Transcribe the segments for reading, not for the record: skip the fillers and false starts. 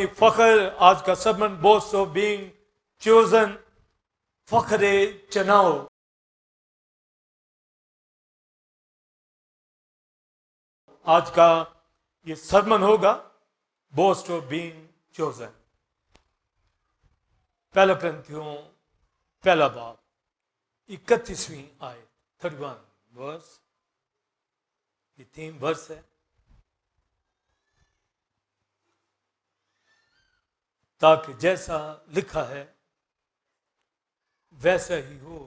रूहानी फख्र, आज का sermon boast of being chosen, फख्र चनाओ। आज का ये सरमन होगा बोस्ट ऑफ बीइंग चोजन। पहला ग्रंथियों पहला बाब 31वीं आयत 31 वर्स, ये 3 वर्स है। ताकि जैसा लिखा है वैसा ही हो।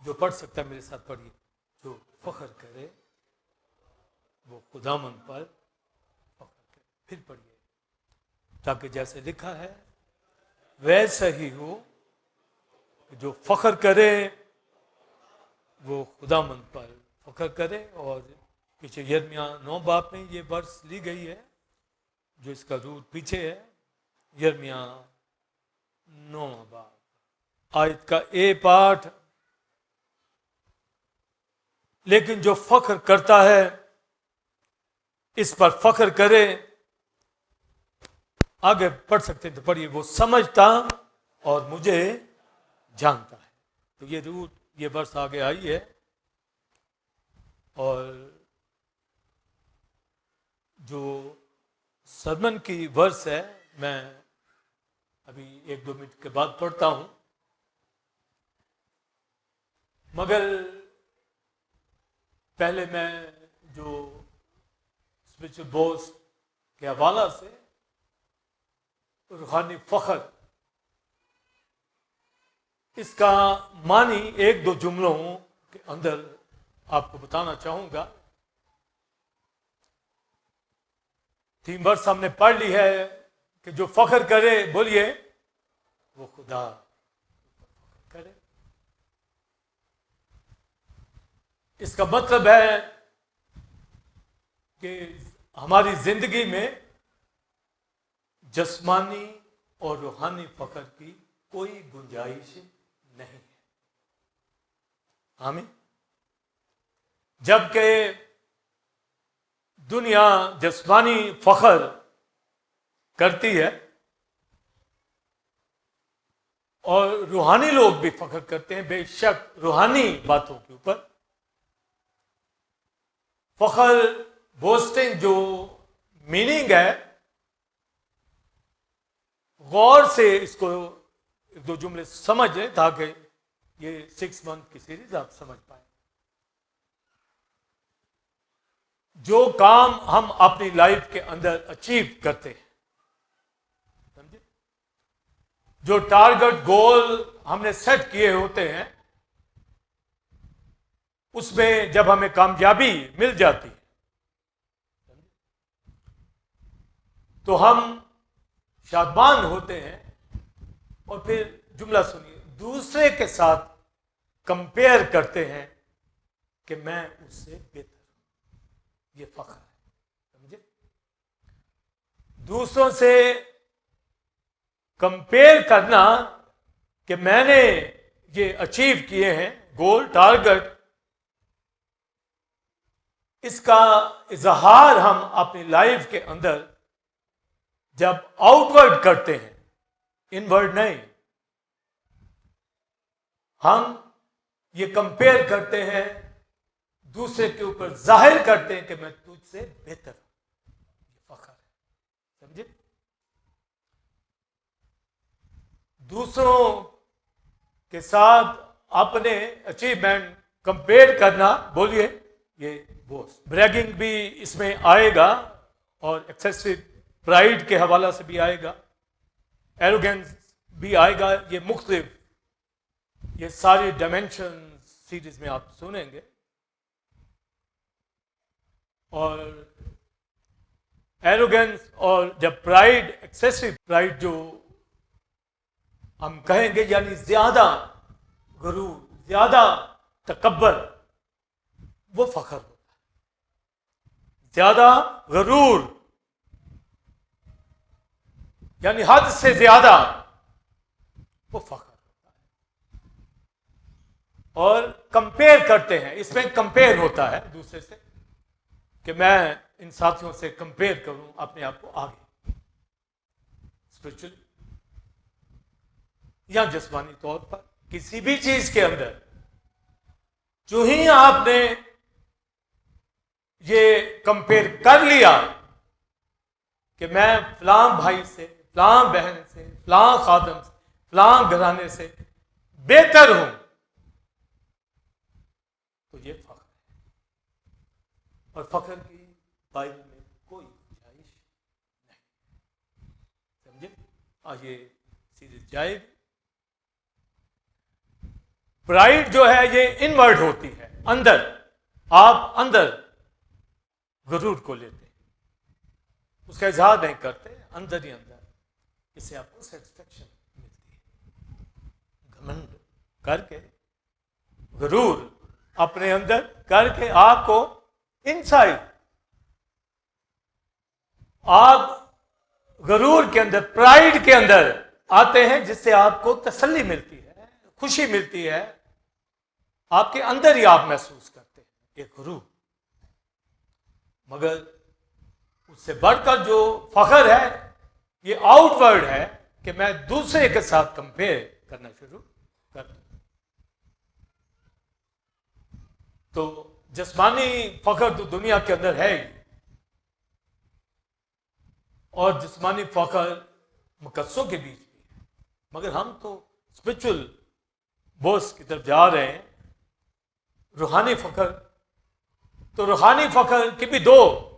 जो पढ़ सकता है मेरे साथ पढ़िए। जो फख्र करे वो खुदामन पर फख्र करे। फिर पढ़िए। ताकि जैसे लिखा है वैसा ही हो। जो फख्र करे वो खुदामन पर फख्र करे। और पीछे यिर्मयाह 9 बाब में ये वर्स ली गई है, जो इसका रूट पीछे है। यिर्मयाह 9 बाब आयत का ए पाठ। लेकिन जो फख्र करता है इस पर फख्र करे। आगे पढ़ सकते हैं तो पढ़िए। वो समझता और मुझे जानता है। तो ये रूट, ये वर्स आगे आई है। और जो सरमन की वर्स है मैं अभी 1-2 मिनट के बाद पढ़ता हूं। मगर पहले मैं जो स्पिरिचुअल बोस्ट के हवाला से रूहानी फख्र, इसका मानी 1-2 जुमलों के अंदर आपको बताना चाहूंगा। 3 वर्ष हमने पढ़ ली है कि जो फख्र करे, बोलिए, वो खुदा करे। इसका मतलब है कि हमारी जिंदगी में जिस्मानी और रूहानी फख्र की कोई गुंजाइश नहीं है। आमीन। जबकि दुनिया जिस्मानी फख्र करती है और रूहानी लोग भी फख्र करते हैं, बेशक रूहानी बातों के ऊपर। फख्र, बोस्टिंग जो मीनिंग है, गौर से इसको 1-2 जुमले समझ लें ताकि ये 6 मंथ की सीरीज आप समझ पाए। जो काम हम अपनी लाइफ के अंदर अचीव करते हैं, समझे, जो टारगेट गोल हमने सेट किए होते हैं, उसमें जब हमें कामयाबी मिल जाती है तो हम शादमान होते हैं। और फिर जुमला सुनिए, दूसरे के साथ कंपेयर करते हैं कि मैं उससे बेहतर हूं। ये फख्र है, समझे। दूसरों से कंपेयर करना कि मैंने ये अचीव किए हैं गोल, टारगेट, इसका इजहार हम अपनी लाइफ के अंदर जब आउटवर्ड करते हैं, इनवर्ड नहीं, हम ये कंपेयर करते हैं, दूसरे के ऊपर जाहिर करते हैं कि मैं तुझसे बेहतर हूं। ये फख्र है, समझे। दूसरों के साथ अपने अचीवमेंट कंपेयर करना, बोलिए, ये बोस्ट। ब्रैगिंग भी इसमें आएगा और एक्सेसिव प्राइड के हवाला से भी आएगा, एरोगेंस भी आएगा। ये मुख्तलिफ, ये सारी डायमेंशन सीरीज में आप सुनेंगे। और एरोगेंस और जब प्राइड, एक्सेसिव प्राइड जो हम कहेंगे, यानी ज्यादा गुरूर, ज्यादा तकब्बर, वो फख्र होता है। ज्यादा गुरूर यानी हद से ज्यादा, वो फख्र होता है। और कंपेयर करते हैं, इसमें कंपेयर होता है दूसरे से, कि मैं इन साथियों से कंपेयर करूं अपने आप को आगे। स्पिरिचुअली या जिस्मानी तौर पर किसी भी चीज के अंदर जो ही आपने ये कंपेयर कर लिया कि मैं फलां भाई से, फलां बहन से, फलां खादम से, फलां घराने से बेहतर हूं, तो ये फख्र है। और फख्र की बाइबल में कोई गुंजाइश नहीं। समझे? आज ये सीरीज जाएगी। प्राइड जो है ये इनवर्ड होती है, अंदर, आप अंदर गुरूर को लेते हैं, उसका इजहार नहीं करते, अंदर ही अंदर, इससे आपको सेटिस्फेक्शन मिलती है। घमंड करके, गुरूर अपने अंदर करके आपको इनसाइड, आप गुरूर के अंदर, प्राइड के अंदर आते हैं, जिससे आपको तसल्ली मिलती है, खुशी मिलती है, आपके अंदर ही आप महसूस करते हैं एक गुरूर। मगर उससे बढ़कर जो फख्र है ये आउटवर्ड है कि मैं दूसरे के साथ कंपेयर करना शुरू कर दूं। तो जिस्मानी फख्र तो दुनिया के अंदर है ही, और जिस्मानी फख्र मुकद्दसों के बीच भी है, मगर हम तो स्पिरिचुअल बोस की तरफ जा रहे हैं, रूहानी फख्र। तो रूहानी फख्र की भी दो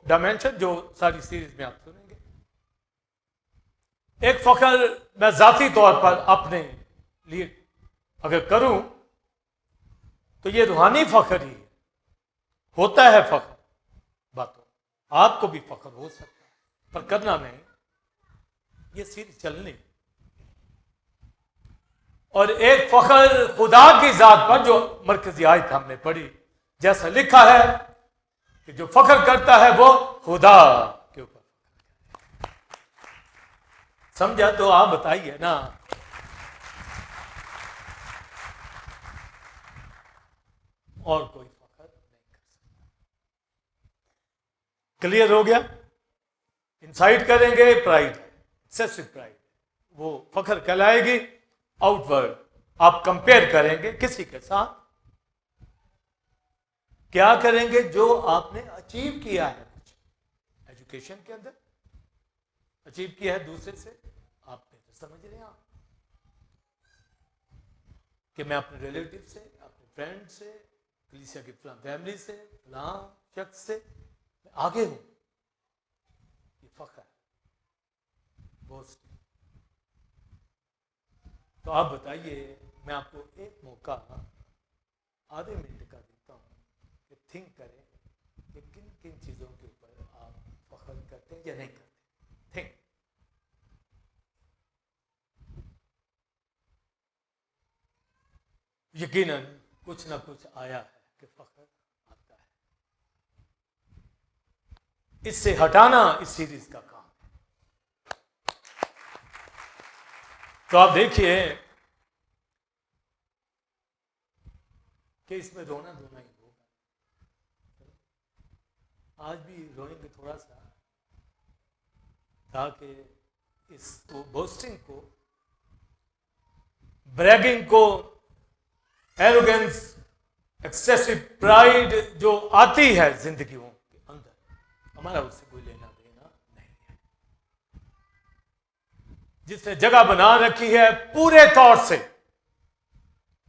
डायमेंशन जो सारी सीरीज में आप सुनेंगे। एक फख्र मैं जाती तौर पर अपने लिए अगर करूं तो ये रूहानी फख्र ही है। होता है फख्र बातों, आपको भी फख्र हो सकता है, पर करना नहीं, ये सीरीज चलनी। और एक फख्र खुदा की जात पर, जो मरकजी आयत हमने पढ़ी, जैसा लिखा है कि जो फख्र करता है वो खुदा के ऊपर। समझा? तो आप बताइए ना। और कोई फख्र नहीं कर सकता। क्लियर हो गया? इंसाइड करेंगे प्राइड, एक्सेसिव प्राइड, वो फख्र कहलाएगी। आउटवर्ड आप कंपेयर करेंगे किसी के साथ, क्या करेंगे? जो आपने अचीव किया है, कुछ एजुकेशन के अंदर अचीव किया है दूसरे से, आप बेहतर समझ रहे हैं आप कि मैं अपने रिलेटिव से, अपने फ्रेंड से, कलीसिया की फैमिली से, फलां शख्स से मैं आगे हूं, ये फख्र है, बोस्ट। तो आप बताइए, मैं आपको एक मौका आधे मिनट का देता हूं कि थिंक करें कि किन किन चीजों के ऊपर आप फख्र करते हैं या नहीं करते। थिंक। यकीनन कुछ ना कुछ आया है कि फख्र आता है। इससे हटाना इस सीरीज का काम है। तो आप देखिए कि इसमें रोना धोना ही होगा। आज भी रोएंगे थोड़ा सा, ताकि इस बोस्टिंग को, ब्रैगिंग को, एरोगेंस, एक्सेसिव प्राइड जो आती है जिंदगियों के अंदर, हमारा उससे कोई लेना देना नहीं है। जिसने जगह बना रखी है पूरे तौर से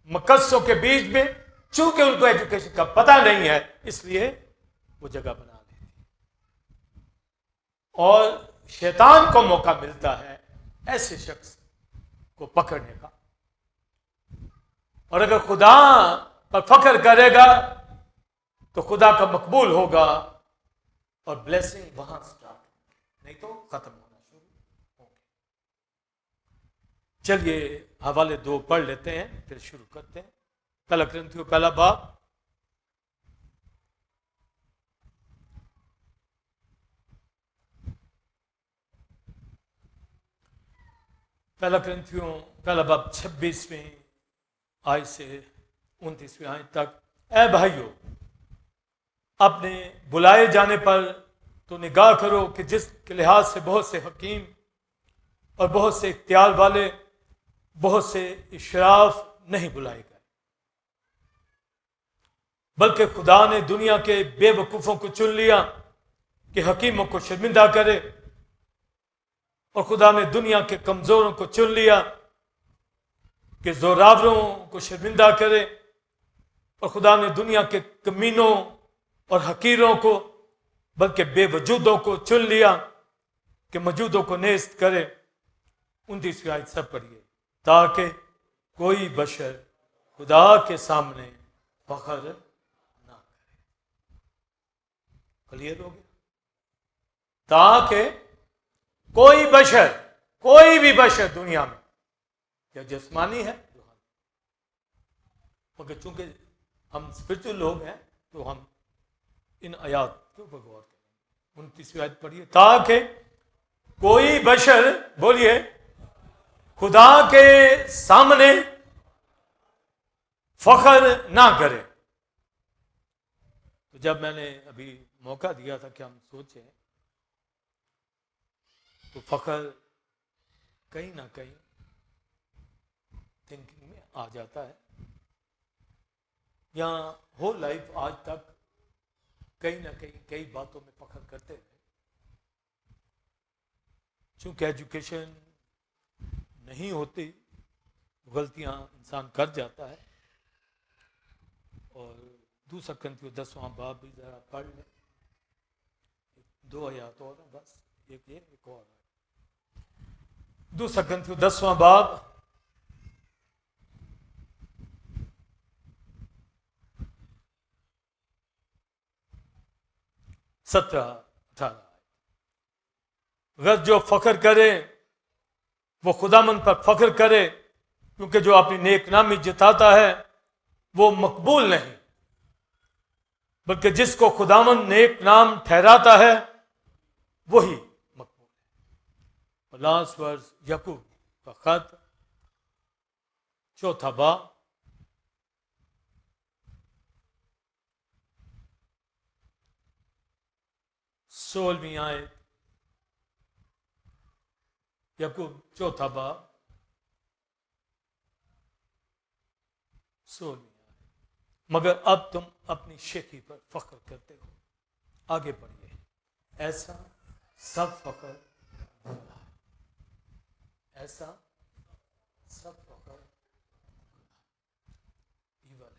मुकद्दसों के बीच में, चूंकि उनको एजुकेशन का पता नहीं है, इसलिए वो जगह बना लेती है। और शैतान को मौका मिलता है ऐसे शख्स को पकड़ने का। और अगर खुदा पर फख्र करेगा तो खुदा का मकबूल होगा और ब्लेसिंग वहां स्टार्ट, नहीं तो खत्म होना शुरू होगी। चलिए हवाले 2 पढ़ लेते हैं, फिर शुरू करते हैं। पहला कुरिन्थियों पहला बाब, पहला कुरिन्थियों पहला बाब 26वें आयत से 29वें आयत तक। ऐ भाइयों, अपने बुलाए जाने पर तो निगाह करो कि जिसके लिहाज से बहुत से हकीम और बहुत से इख्तियार वाले, बहुत से इशराफ नहीं बुलाए गए, बल्कि खुदा ने दुनिया के बेवकूफ़ों को चुन लिया कि हकीमों को शर्मिंदा करे, और खुदा ने दुनिया के कमज़ोरों को चुन लिया कि जोरावरों को शर्मिंदा करे, और खुदा ने दुनिया के कमीनों और हकीरों को, बल्कि बेवजूदों को चुन लिया कि मौजूदों को नेस्त करे। 29वीं आयत सब पढ़िए, ताकि कोई बशर खुदा के सामने फख्र ना करे। क्लियर हो गया? ताकि कोई बशर, कोई भी बशर दुनिया में, या जिस्मानी है, मगर चूंकि हम स्पिरिचुअल लोग हैं तो हम इन आयात के ऊपर गौर करें। 29वीं आयत पढ़िए, ताकि कोई बशर, बोलिए, खुदा के सामने फख्र ना करे। तो जब मैंने अभी मौका दिया था कि हम सोचें, तो फख्र कहीं ना कहीं थिंकिंग में आ जाता है, या होल लाइफ आज तक कहीं ना कहीं कई बातों में फख्र करते रहे। चूंकि एजुकेशन नहीं होती, गलतियां इंसान कर जाता है। और 2 Corinthiयों 10वां बाब भी जरा पढ़ लें, 2 आयत और है बस, एक ये एक और है। 2 Corinthiयों 10वां बाब 17-18। अगर जो फख्र करे वो खुदामंद पर फख्र करे, क्योंकि जो अपनी नेक नामी जताता है वो मकबूल नहीं, बल्कि जिसको खुदामंद नेक नाम ठहराता है वही मकबूल है। और लास्ट वर्स याकूब का खत 4 बाब 16वीं आयत, याकूब 4 बाब 16वीं आयत, मगर अब तुम अपनी शेखी पर फख्र करते हो। आगे पढ़िए, ऐसा सब फख्र बुरा है, ऐसा सब फख्र ईवल है।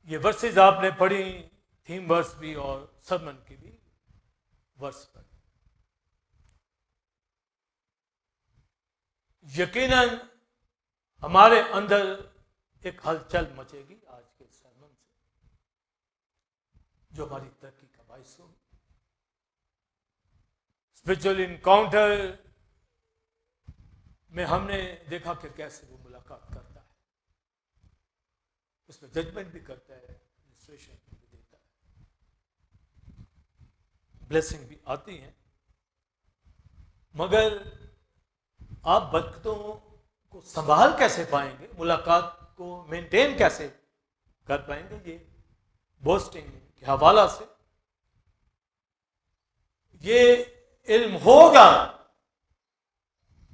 ये वर्सेस आपने पढ़ी, थीम वर्स भी और सरमन की भी वर्स पढ़ी। यकीनन हमारे अंदर एक हलचल मचेगी आज के सरमन से, जो हमारी तरक्की का बायस होगी। स्पिरिचुअल इनकाउंटर में हमने देखा कि कैसे वो मुलाकात करता है, उसमें जजमेंट भी करता है, इलस्ट्रेशन भी देता है, ब्लेसिंग भी आती हैं, मगर आप बरकतों को संभाल कैसे पाएंगे, मुलाकात को मेंटेन कैसे कर पाएंगे? ये बोस्टिंग के हवाला से ये इल्म होगा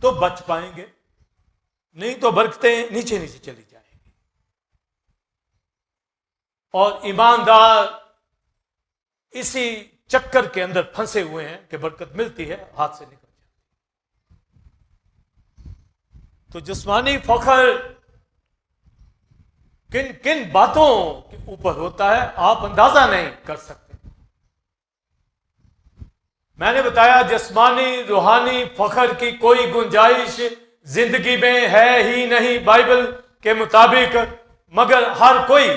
तो बच पाएंगे, नहीं तो बरकतें नीचे नीचे चली जाएंगी। और ईमानदार इसी चक्कर के अंदर फंसे हुए हैं कि बरकत मिलती है, हाथ से निकल जाती है। तो जिस्मानी फख्र किन किन बातों के ऊपर होता है आप अंदाजा नहीं कर सकते। मैंने बताया जिस्मानी रूहानी फख्र की कोई गुंजाइश जिंदगी में है ही नहीं बाइबल के मुताबिक, मगर हर कोई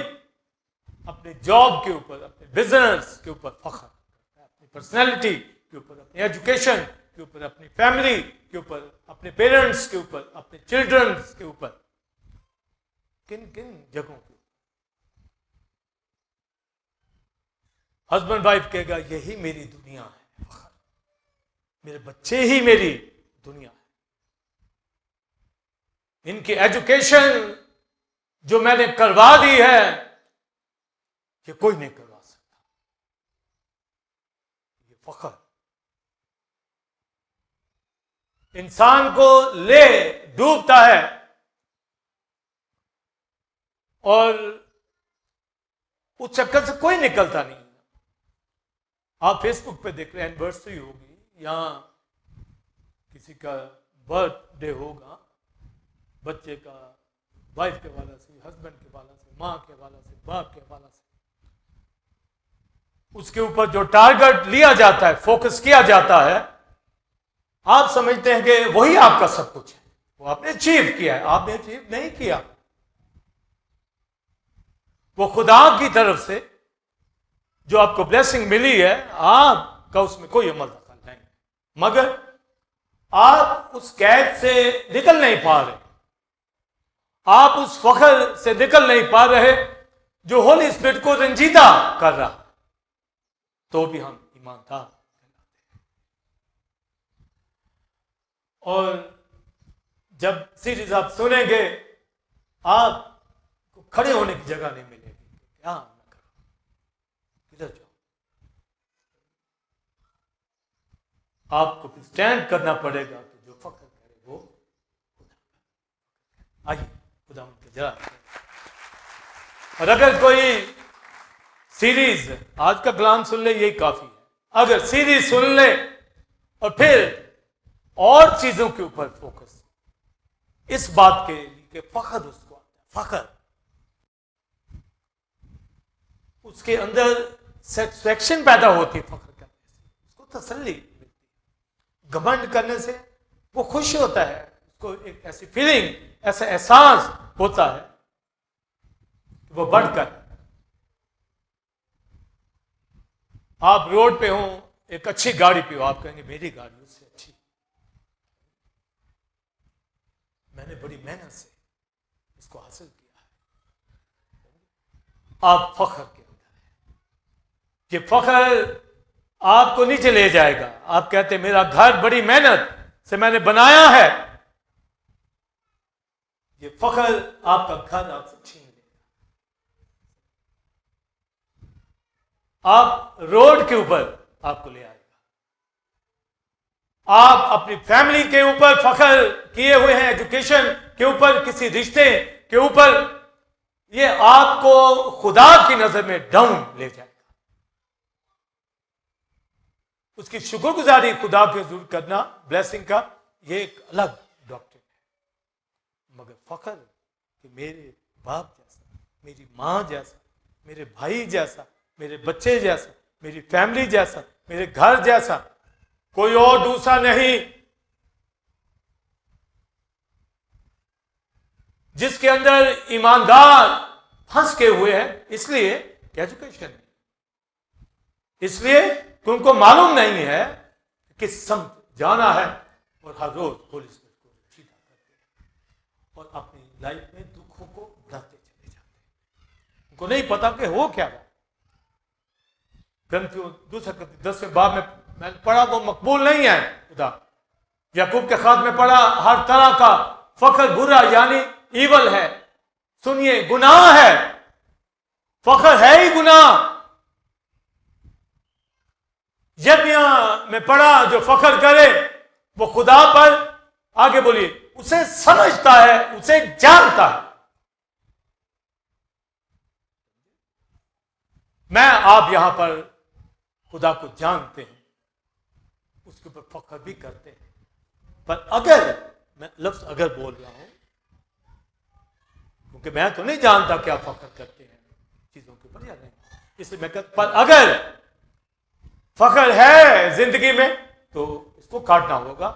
अपने जॉब के ऊपर, अपने बिजनेस के ऊपर फख्र करता है, अपनी पर्सनैलिटी के ऊपर, अपनी एजुकेशन के ऊपर, अपनी फैमिली के ऊपर, अपने पेरेंट्स के ऊपर, अपने चिल्ड्रंस के ऊपर, किन किन जगहों के ऊपर। हस्बैंड वाइफ कहेगा यही मेरी दुनिया है, मेरे बच्चे ही मेरी दुनिया है, इनकी एजुकेशन जो मैंने करवा दी है ये कोई नहीं करवा सकता। ये फख्र इंसान को ले डूबता है और उस चक्कर से कोई निकलता नहीं। आप फेसबुक पे देख रहे हैं, एनिवर्सरी होगी या किसी का बर्थडे होगा, बच्चे का, वाइफ के वाला से, हस्बैंड के वाला से, माँ के वाला से, बाप के वाला से, उसके ऊपर जो टारगेट लिया जाता है, फोकस किया जाता है, आप समझते हैं कि वही आपका सब कुछ है, वो आपने अचीव किया है। आपने अचीव नहीं किया, वो खुदा की तरफ से जो आपको ब्लेसिंग मिली है, आपका उसमें कोई अमल दखल नहीं, मगर आप उस कैद से निकल नहीं पा रहे, आप उस फख्र से निकल नहीं पा रहे जो होली स्पिरिट को रंजीदा कर रहा, तो भी हम ईमानदार कहलाते हैं। और जब सीरीज आप सुनेंगे, आपको खड़े होने की जगह नहीं मिलेगी, क्या मैं करूं, किधर जाऊं, आपको स्टैंड करना पड़ेगा। तो जो फख्र करे वो खुदा। आइए खुदा के जरा। और अगर कोई सीरीज आज का कलाम सुन ले, यही काफी है। अगर सीरीज सुन ले और फिर और चीजों के ऊपर फोकस, इस बात के लिए कि फख्र उसको आता है, फख्र उसके अंदर सेटिस्फैक्शन पैदा होती है, फख्र करने से उसको तसल्ली मिलती है। घमंड करने से वो खुश होता है, उसको एक ऐसी फीलिंग, ऐसा एहसास होता है कि वो बढ़कर। आप रोड पे हो, एक अच्छी गाड़ी पे हो, आप कहेंगे मेरी गाड़ी उससे अच्छी, मैंने बड़ी मेहनत से इसको हासिल किया है। आप फख्र के अंदर है, ये फख्र आपको नीचे ले जाएगा। आप कहते हैं मेरा घर बड़ी मेहनत से मैंने बनाया है, ये फख्र आपका घर आपसे छीन लेगा। आप रोड के ऊपर आपको ले आएगा, आप अपनी फैमिली के ऊपर फख्र किए हुए हैं, एजुकेशन के ऊपर, किसी रिश्ते के ऊपर, ये आपको खुदा की नजर में डाउन ले जाएगा। उसकी शुक्रगुजारी खुदा के हुजूर करना, ब्लेसिंग का, ये एक अलग डॉक्ट्रिन है। मगर फख्र कि मेरे बाप जैसा, मेरी मां जैसा, मेरे भाई जैसा, मेरे बच्चे जैसा, मेरी फैमिली जैसा, मेरे घर जैसा कोई और दूसरा नहीं, जिसके अंदर ईमानदार फंस के हुए हैं। इसलिए एजुकेशन है, इसलिए कि उनको मालूम नहीं है कि समझ जाना है, और हर रोज होली स्पिरिट को सीधा करते हैं और अपनी लाइफ में दुखों को बढ़ाते चले जाते हैं। उनको नहीं पता कि हो क्या है। ग्रंथियों 10वें बाब में मैंने पढ़ा, वो मकबूल नहीं है खुदा। याकूब के खात में पढ़ा, हर तरह का फख्र बुरा यानी ईवल है। सुनिए, गुनाह है, फख्र है ही गुनाह। यर्मिया में पढ़ा, जो फख्र करे वो खुदा पर, आगे बोलिए, उसे समझता है, उसे जानता है। मैं आप यहां पर खुदा को जानते हैं, उसके ऊपर फख्र भी करते हैं। पर अगर मैं लफ्ज अगर बोल रहा हूं, क्योंकि मैं तो नहीं जानता क्या फख्र करते हैं चीजों के ऊपर या नहीं, इसलिए मैं कहता, पर अगर फख्र है जिंदगी में तो इसको काटना होगा।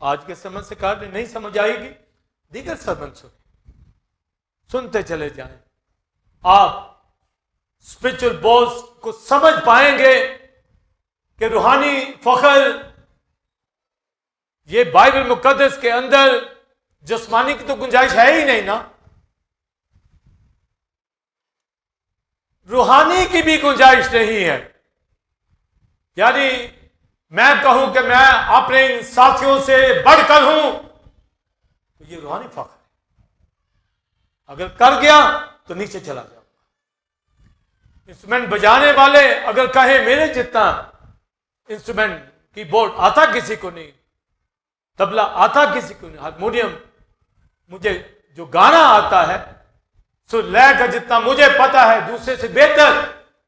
आज के समझ से काटने नहीं समझ आएगी, दीगर समझ सुनते चले जाएं, आप स्पिरिचुअल बोल्स को समझ पाएंगे कि रूहानी फख्र ये बाइबल मुकद्दस के अंदर जिस्मानी की तो गुंजाइश है ही नहीं ना, रूहानी की भी गुंजाइश नहीं है। यानी मैं कहूं कि मैं अपने इन साथियों से बढ़कर हूं, तो ये रूहानी फख्र है। अगर कर गया तो नीचे चला जाऊंगा। इंस्ट्रूमेंट बजाने वाले अगर कहे मेरे जितना इंस्ट्रूमेंट कीबोर्ड आता किसी को नहीं, तबला आता किसी को नहीं, हारमोनियम मुझे जो गाना आता है सो लय का जितना मुझे पता है दूसरे से बेहतर,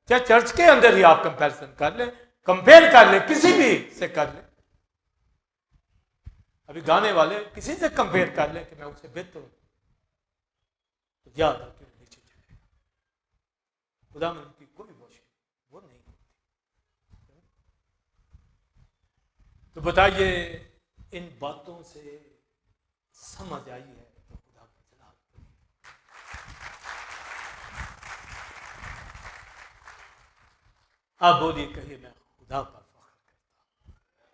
चाहे चर्च के अंदर ही आप कंपैरिजन कर ले, कंपेयर कर ले, किसी भी से कर ले, अभी गाने वाले किसी से कंपेयर कर ले कि मैं उससे बेहतर हूं, तो याद रखिए नीचे चलेगा। खुदा की कोई वॉशिंग वो नहीं होती। तो बताइए इन बातों से समझ आई है तो खुदा की जलाल करिए। आप बोलिए, कहिए मैं खुदा पर फख्र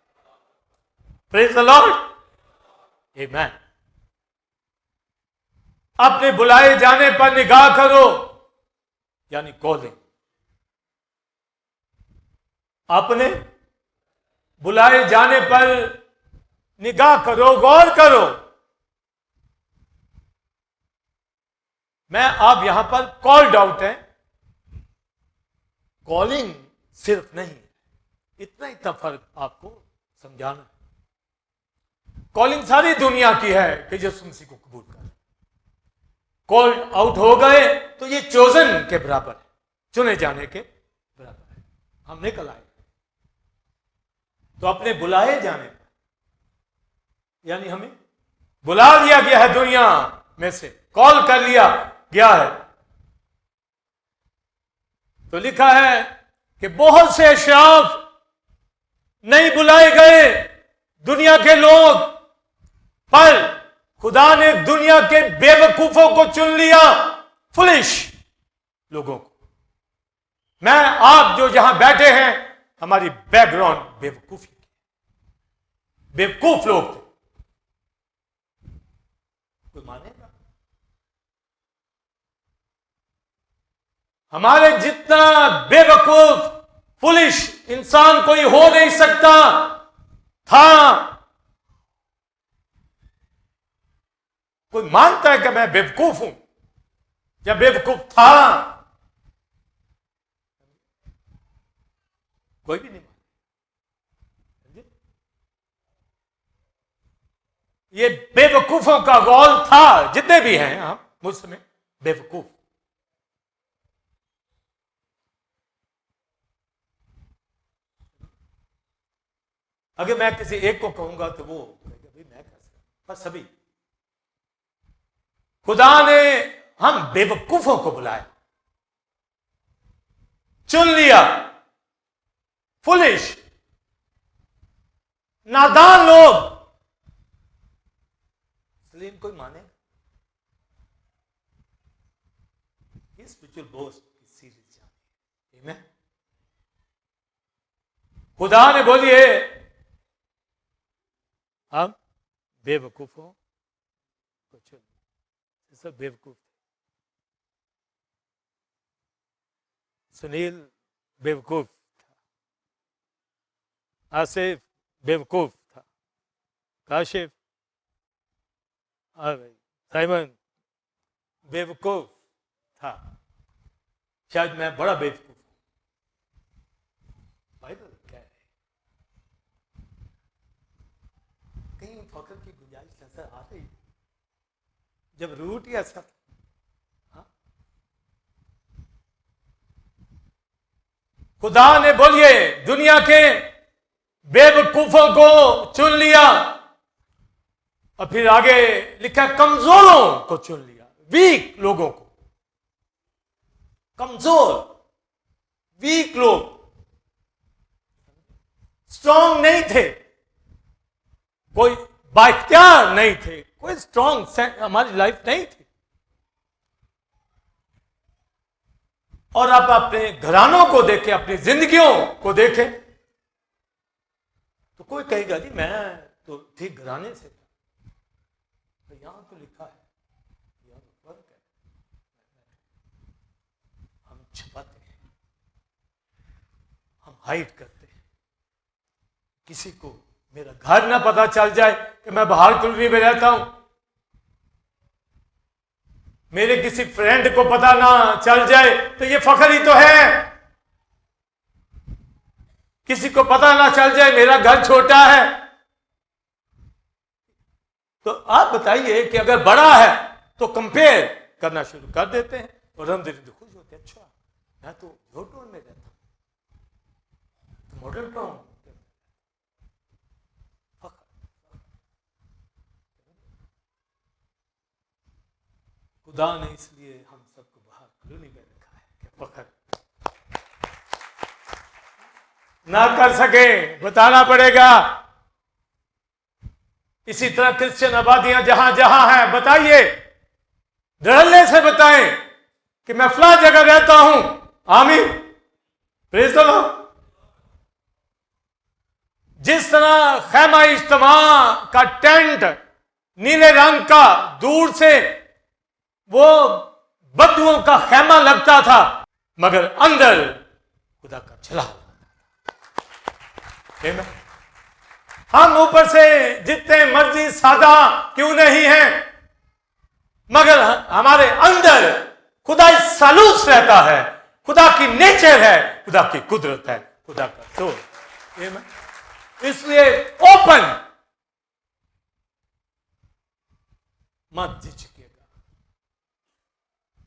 करता हूं। प्रेज द लॉर्ड, आमीन। अपने बुलाए जाने पर निगाह करो, यानी कॉलिंग। अपने बुलाए जाने पर निगाह करो, गौर करो। मैं आप यहां पर कॉल्ड आउट है, कॉलिंग सिर्फ नहीं, इतना फर्क आपको समझाना है। कॉलिंग सारी दुनिया की है कि यीशु मसीह को कबूल कर। कॉल्ड आउट हो गए तो ये चोजन के बराबर है, चुने जाने के बराबर है। हम निकल आए तो अपने बुलाए जाने पर, यानी हमें बुला लिया गया है दुनिया में से, कॉल कर लिया गया है। तो लिखा है कि बहुत से अशराफ नहीं बुलाए गए दुनिया के लोग, पर खुदा ने दुनिया के बेवकूफों को चुन लिया, फुलिश लोगों को। मैं आप जो यहां बैठे हैं, हमारी बैकग्राउंड बेवकूफी की, बेवकूफ लोग थे। कोई मानेगा? हमारे जितना बेवकूफ फुलिश इंसान कोई हो नहीं सकता था। कोई मानता है कि मैं बेवकूफ हूं या बेवकूफ था? कोई भी नहीं मानता। ये बेवकूफों का गौल था, जितने भी हैं आप मुझमें बेवकूफ। अगर मैं किसी एक को कहूंगा तो वो कहेगा भाई मैं कैसे, पर सभी खुदा ने हम बेवकूफों को बुलाया, चुन लिया, फुलिश नादान लोग, इसलिए कोई माने। स्पिरिचुअल बोस्ट की सीरीज जानिए। आमीन। खुदा ने बोलिए हम बेवकूफों को चुन, सब बेवकूफ थे। सुनील बेवकूफ था, आसिफ बेवकूफ था, काशिफ साइमन बेवकूफ था, शायद मैं बड़ा बेवकूफ हूं। बाइबल कह रहे कहीं फख्र की गुंजाइश नजर आ रही जब रूट ही ऐसा था। हाँ? खुदा ने बोलिए दुनिया के बेवकूफों को चुन लिया, और फिर आगे लिखा कमजोरों को चुन लिया, वीक लोगों को। कमजोर वीक लोग, स्ट्रांग नहीं थे, कोई बाइख्तियार नहीं थे, कोई स्ट्रांग हमारी लाइफ नहीं थी। और आप अपने घरानों को देखें, अपनी जिंदगियों को देखें, तो कोई कहेगा जी मैं तो ठीक घराने से था। तो यहां तो लिखा है, यहां तो फर्क है। हम छुपाते हैं, हम हाइड करते हैं, किसी को मेरा घर ना पता चल जाए कि मैं बाहर कॉलोनी में रहता हूं, मेरे किसी फ्रेंड को पता ना चल जाए तो ये फख्र ही तो है। किसी को पता ना चल जाए मेरा घर छोटा है, तो आप बताइए कि अगर बड़ा है तो कंपेयर करना शुरू कर देते हैं और अंदर खुश होते हैं, अच्छा मैं तो लो टोन में रहता हूं, तो मॉडल टोन। खुदा ने इसलिए हम सबको बाहर कॉलोनी में रखा है कि फखर ना कर सके, बताना पड़ेगा। इसी तरह क्रिश्चियन आबादियां जहां जहां हैं, बताइए, धड़ल्ले से बताएं कि मैं फला जगह रहता हूं। आमीन, प्रेज़ द लॉर्ड। जिस तरह खैमा इज्तिमा का टेंट नीले रंग का, दूर से वो बदुओं का खैमा लगता था, मगर अंदर खुदा का छला। हम ऊपर से जितने मर्जी सादा क्यों नहीं हैं, मगर हमारे अंदर खुदा सलूस रहता है, खुदा की नेचर है, खुदा की कुदरत है, खुदा का सोल। इसलिए ओपन मत झिझकिएगा,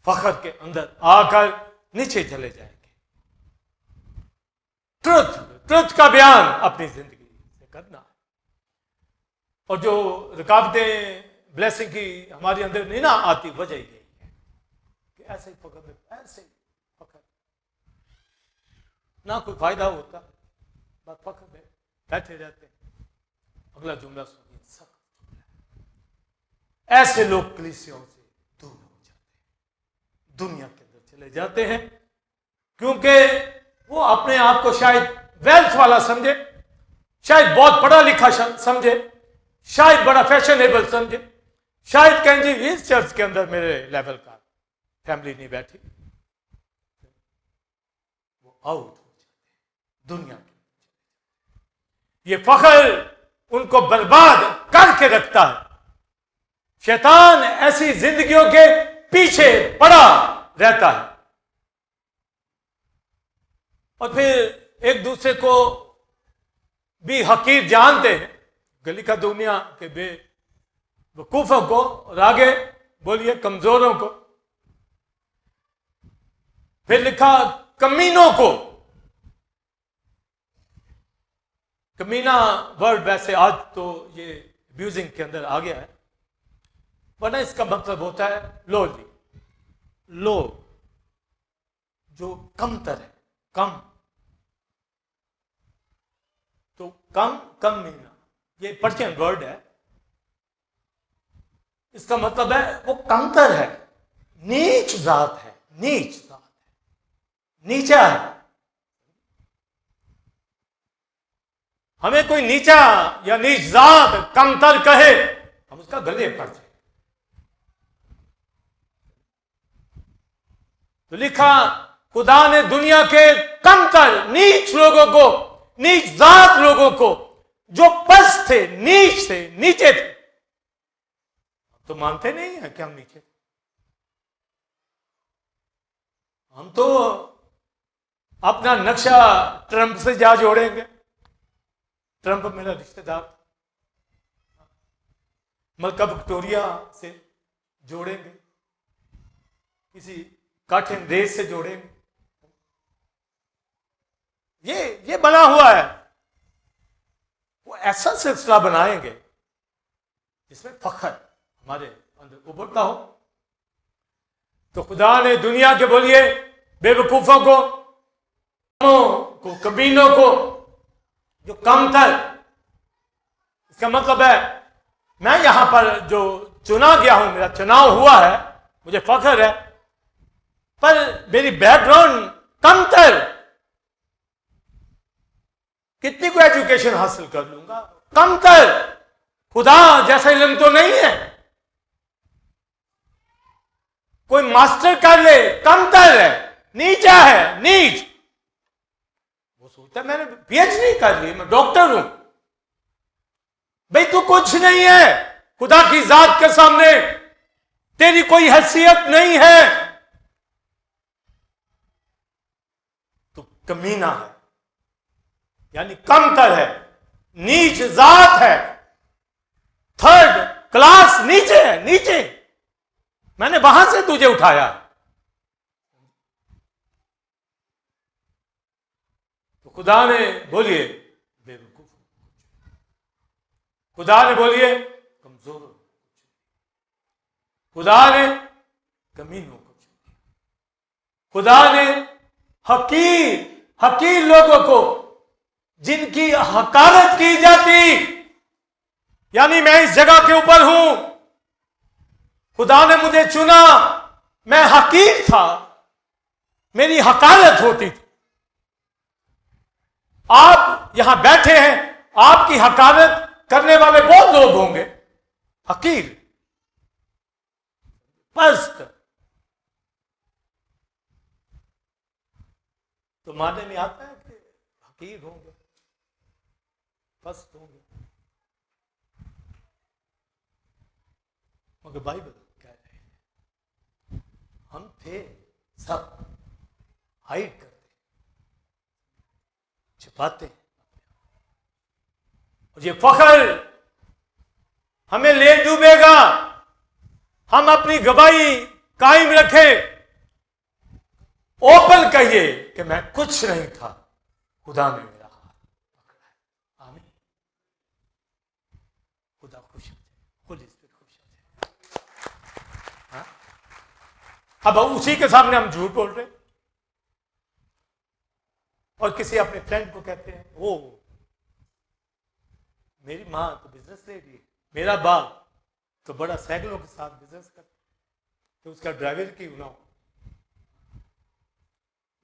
फखर के अंदर आकर नीचे चले जाएंगे। ट्रुथ का बयान अपनी जिंदगी से करना है। और जो रुकावटें ब्लेसिंग की हमारे अंदर नहीं ना आती, वजह यही है कि ऐसे ही फखर में, ऐसे ही फखर ना कोई फायदा होता, बस फखर में बैठे रहते हैं। अगला जुमला सुनिए, सख्त जुमला। ऐसे लोग कलीसियाओं से दूर हो जाते हैं, दुनिया के अंदर चले जाते हैं, क्योंकि वो अपने आप को शायद वेल्थ वाला समझे, शायद बहुत पढ़ा लिखा समझे, शायद बड़ा फैशनेबल समझे, शायद कहें जी इस चर्च के अंदर मेरे लेवल का फैमिली नहीं बैठी, वो आउट हो जाते हैं दुनिया के। ये फखर उनको बर्बाद करके रखता है। शैतान ऐसी जिंदगियों के पीछे पड़ा रहता है और फिर एक दूसरे को भी हकीर जानते हैं, गली का दुनिया के बेवकूफों को, और आगे बोलिए कमजोरों को। फिर लिखा कमीनों को। कमीना वर्ड वैसे आज तो ये अब्यूजिंग के अंदर आ गया है, वरना इसका मतलब होता है लोली, लो, जो कमतर है, कम। तो कम मीना, ये पर्शियन वर्ड है, इसका मतलब है वो कमतर है, नीच जात है, नीच जात है, नीचा है। हमें कोई नीचा या नीच जात कमतर कहे, हम उसका गले पड़ जाए। तो लिखा खुदा ने दुनिया के कमतर नीच लोगों को, नीच जात लोगों को, जो पस्त थे, नीच थे, नीचे थे, तो मानते नहीं है कि हम नीचे थे। हम तो अपना नक्शा ट्रंप से जा जोड़ेंगे। ट्रंप मेरा रिश्तेदार, मलका विक्टोरिया से जोड़ेंगे, किसी काठिन देश से जोड़ेंगे। ये बना हुआ है। वो ऐसा सिलसिला बनाएंगे जिसमें फखर हमारे अंदर उभरता हो। तो खुदा ने दुनिया के, बोलिए, बेवकूफों को, कमीनों को, जो कम था, इसका मतलब है मैं यहां पर जो चुना गया हूं, मेरा चुनाव हुआ है, मुझे फख्र है, पर मेरी बैकग्राउंड कमतर, कितनी को एजुकेशन हासिल कर लूंगा, कमतर, खुदा जैसा इल्म तो नहीं है। कोई मास्टर कर ले, कमतर है, नीचा है, नीच। वो सोचता है मैंने पीएचडी कर ली, मैं डॉक्टर हूं। भाई तू कुछ नहीं है, खुदा की जात के सामने तेरी कोई हैसियत नहीं है, तू कमीना है, यानी कमतर है, नीच जात है। थर्ड क्लास नीचे है, नीचे। मैंने वहां से तुझे उठाया। तो खुदा ने बोलिए बेवकूफ, खुदा ने बोलिए कमजोर, खुदा ने कमीनों को, खुदा ने हकीर लोगों को, जिनकी हकारत की जाती, यानी मैं इस जगह के ऊपर हूं, खुदा ने मुझे चुना, मैं हकीर था, मेरी हकारत होती थी। आप यहां बैठे हैं, आपकी हकारत करने वाले बहुत लोग होंगे, हकीर, पस्त। तो मानने में आता है कि हकीर होंगे, पस्त होंगे, मगर बाइबल कह रहे हैं हम थे सब हाइड करते, छिपाते हैं, और ये फखर हमें ले डूबेगा। हम अपनी गवाही कायम रखें, ओपन कहिए कि मैं कुछ नहीं था, खुदा ने मेरा हाथ पकड़ा है। आमीन। खुदा खुश हो जाए, होली स्पिरिट खुश हो जाए। हाँ? अब उसी के सामने हम झूठ बोल रहे और किसी अपने फ्रेंड को कहते हैं वो मेरी मां तो बिजनेस लेडी है, मेरा बाप तो बड़ा सैकड़ों के साथ बिजनेस करता, तो उसका ड्राइवर क्यों ना हो।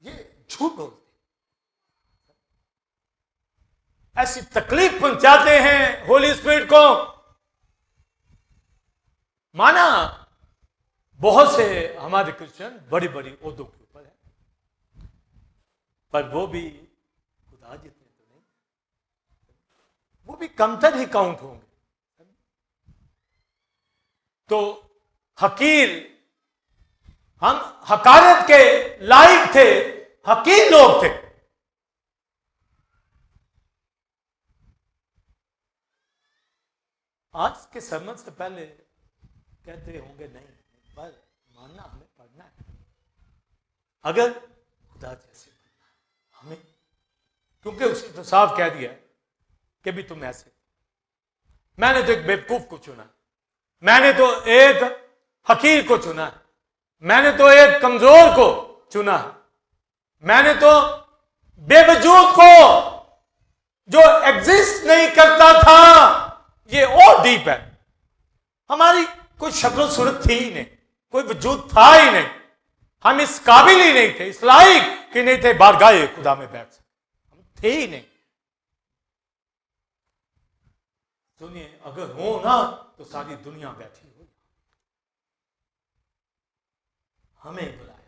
ये झूठ बोलते, ऐसी तकलीफ पहुंचाते हैं होली स्पिरिट को। माना बहुत से हमारे क्रिश्चियन बड़ी बड़ी ओहदों के ऊपर है, पर वो भी खुदा जितने तो नहीं, वो भी कमतर ही काउंट होंगे। तो हकीर, हम हकारत के लायक थे, हकीर लोग थे। आज के सरमन से पहले कहते होंगे नहीं, पर मानना हमें पढ़ना है, अगर खुदा जैसे बनना है हमें, क्योंकि उसने तो साफ कह दिया है कि भी तुम ऐसे। मैंने तो एक बेवकूफ को चुना, मैंने तो एक हकीर को चुना है, मैंने तो एक कमजोर को चुना है, मैंने तो बेवजूद को, जो एग्जिस्ट नहीं करता था। ये और डीप है। हमारी कोई शक्ल सूरत थी ही नहीं, कोई वजूद था ही नहीं, हम इस काबिल ही नहीं थे, इस लायक कि नहीं थे बारगाहे खुदा में बैठ सकते, हम थे ही नहीं। सुनिए, अगर हो ना तो सारी दुनिया बैठी हो, हमें बुलाया गया,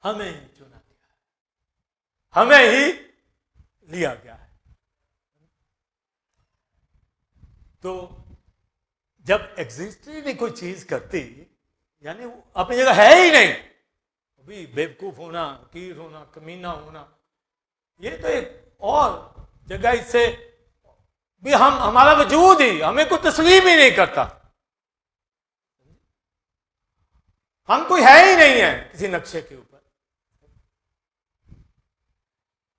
हमें ही चुना गया, हमें ही लिया गया है। तो जब एग्जिस्ट ही नहीं कोई चीज करती, यानी वो अपनी जगह है ही नहीं, अभी बेवकूफ होना, हकीर होना, कमीना होना, ये तो एक और जगह, इससे भी हम, हमारा वजूद ही हमें कोई तस्लीम ही नहीं करता, हम कोई है ही नहीं है किसी नक्शे के ऊपर,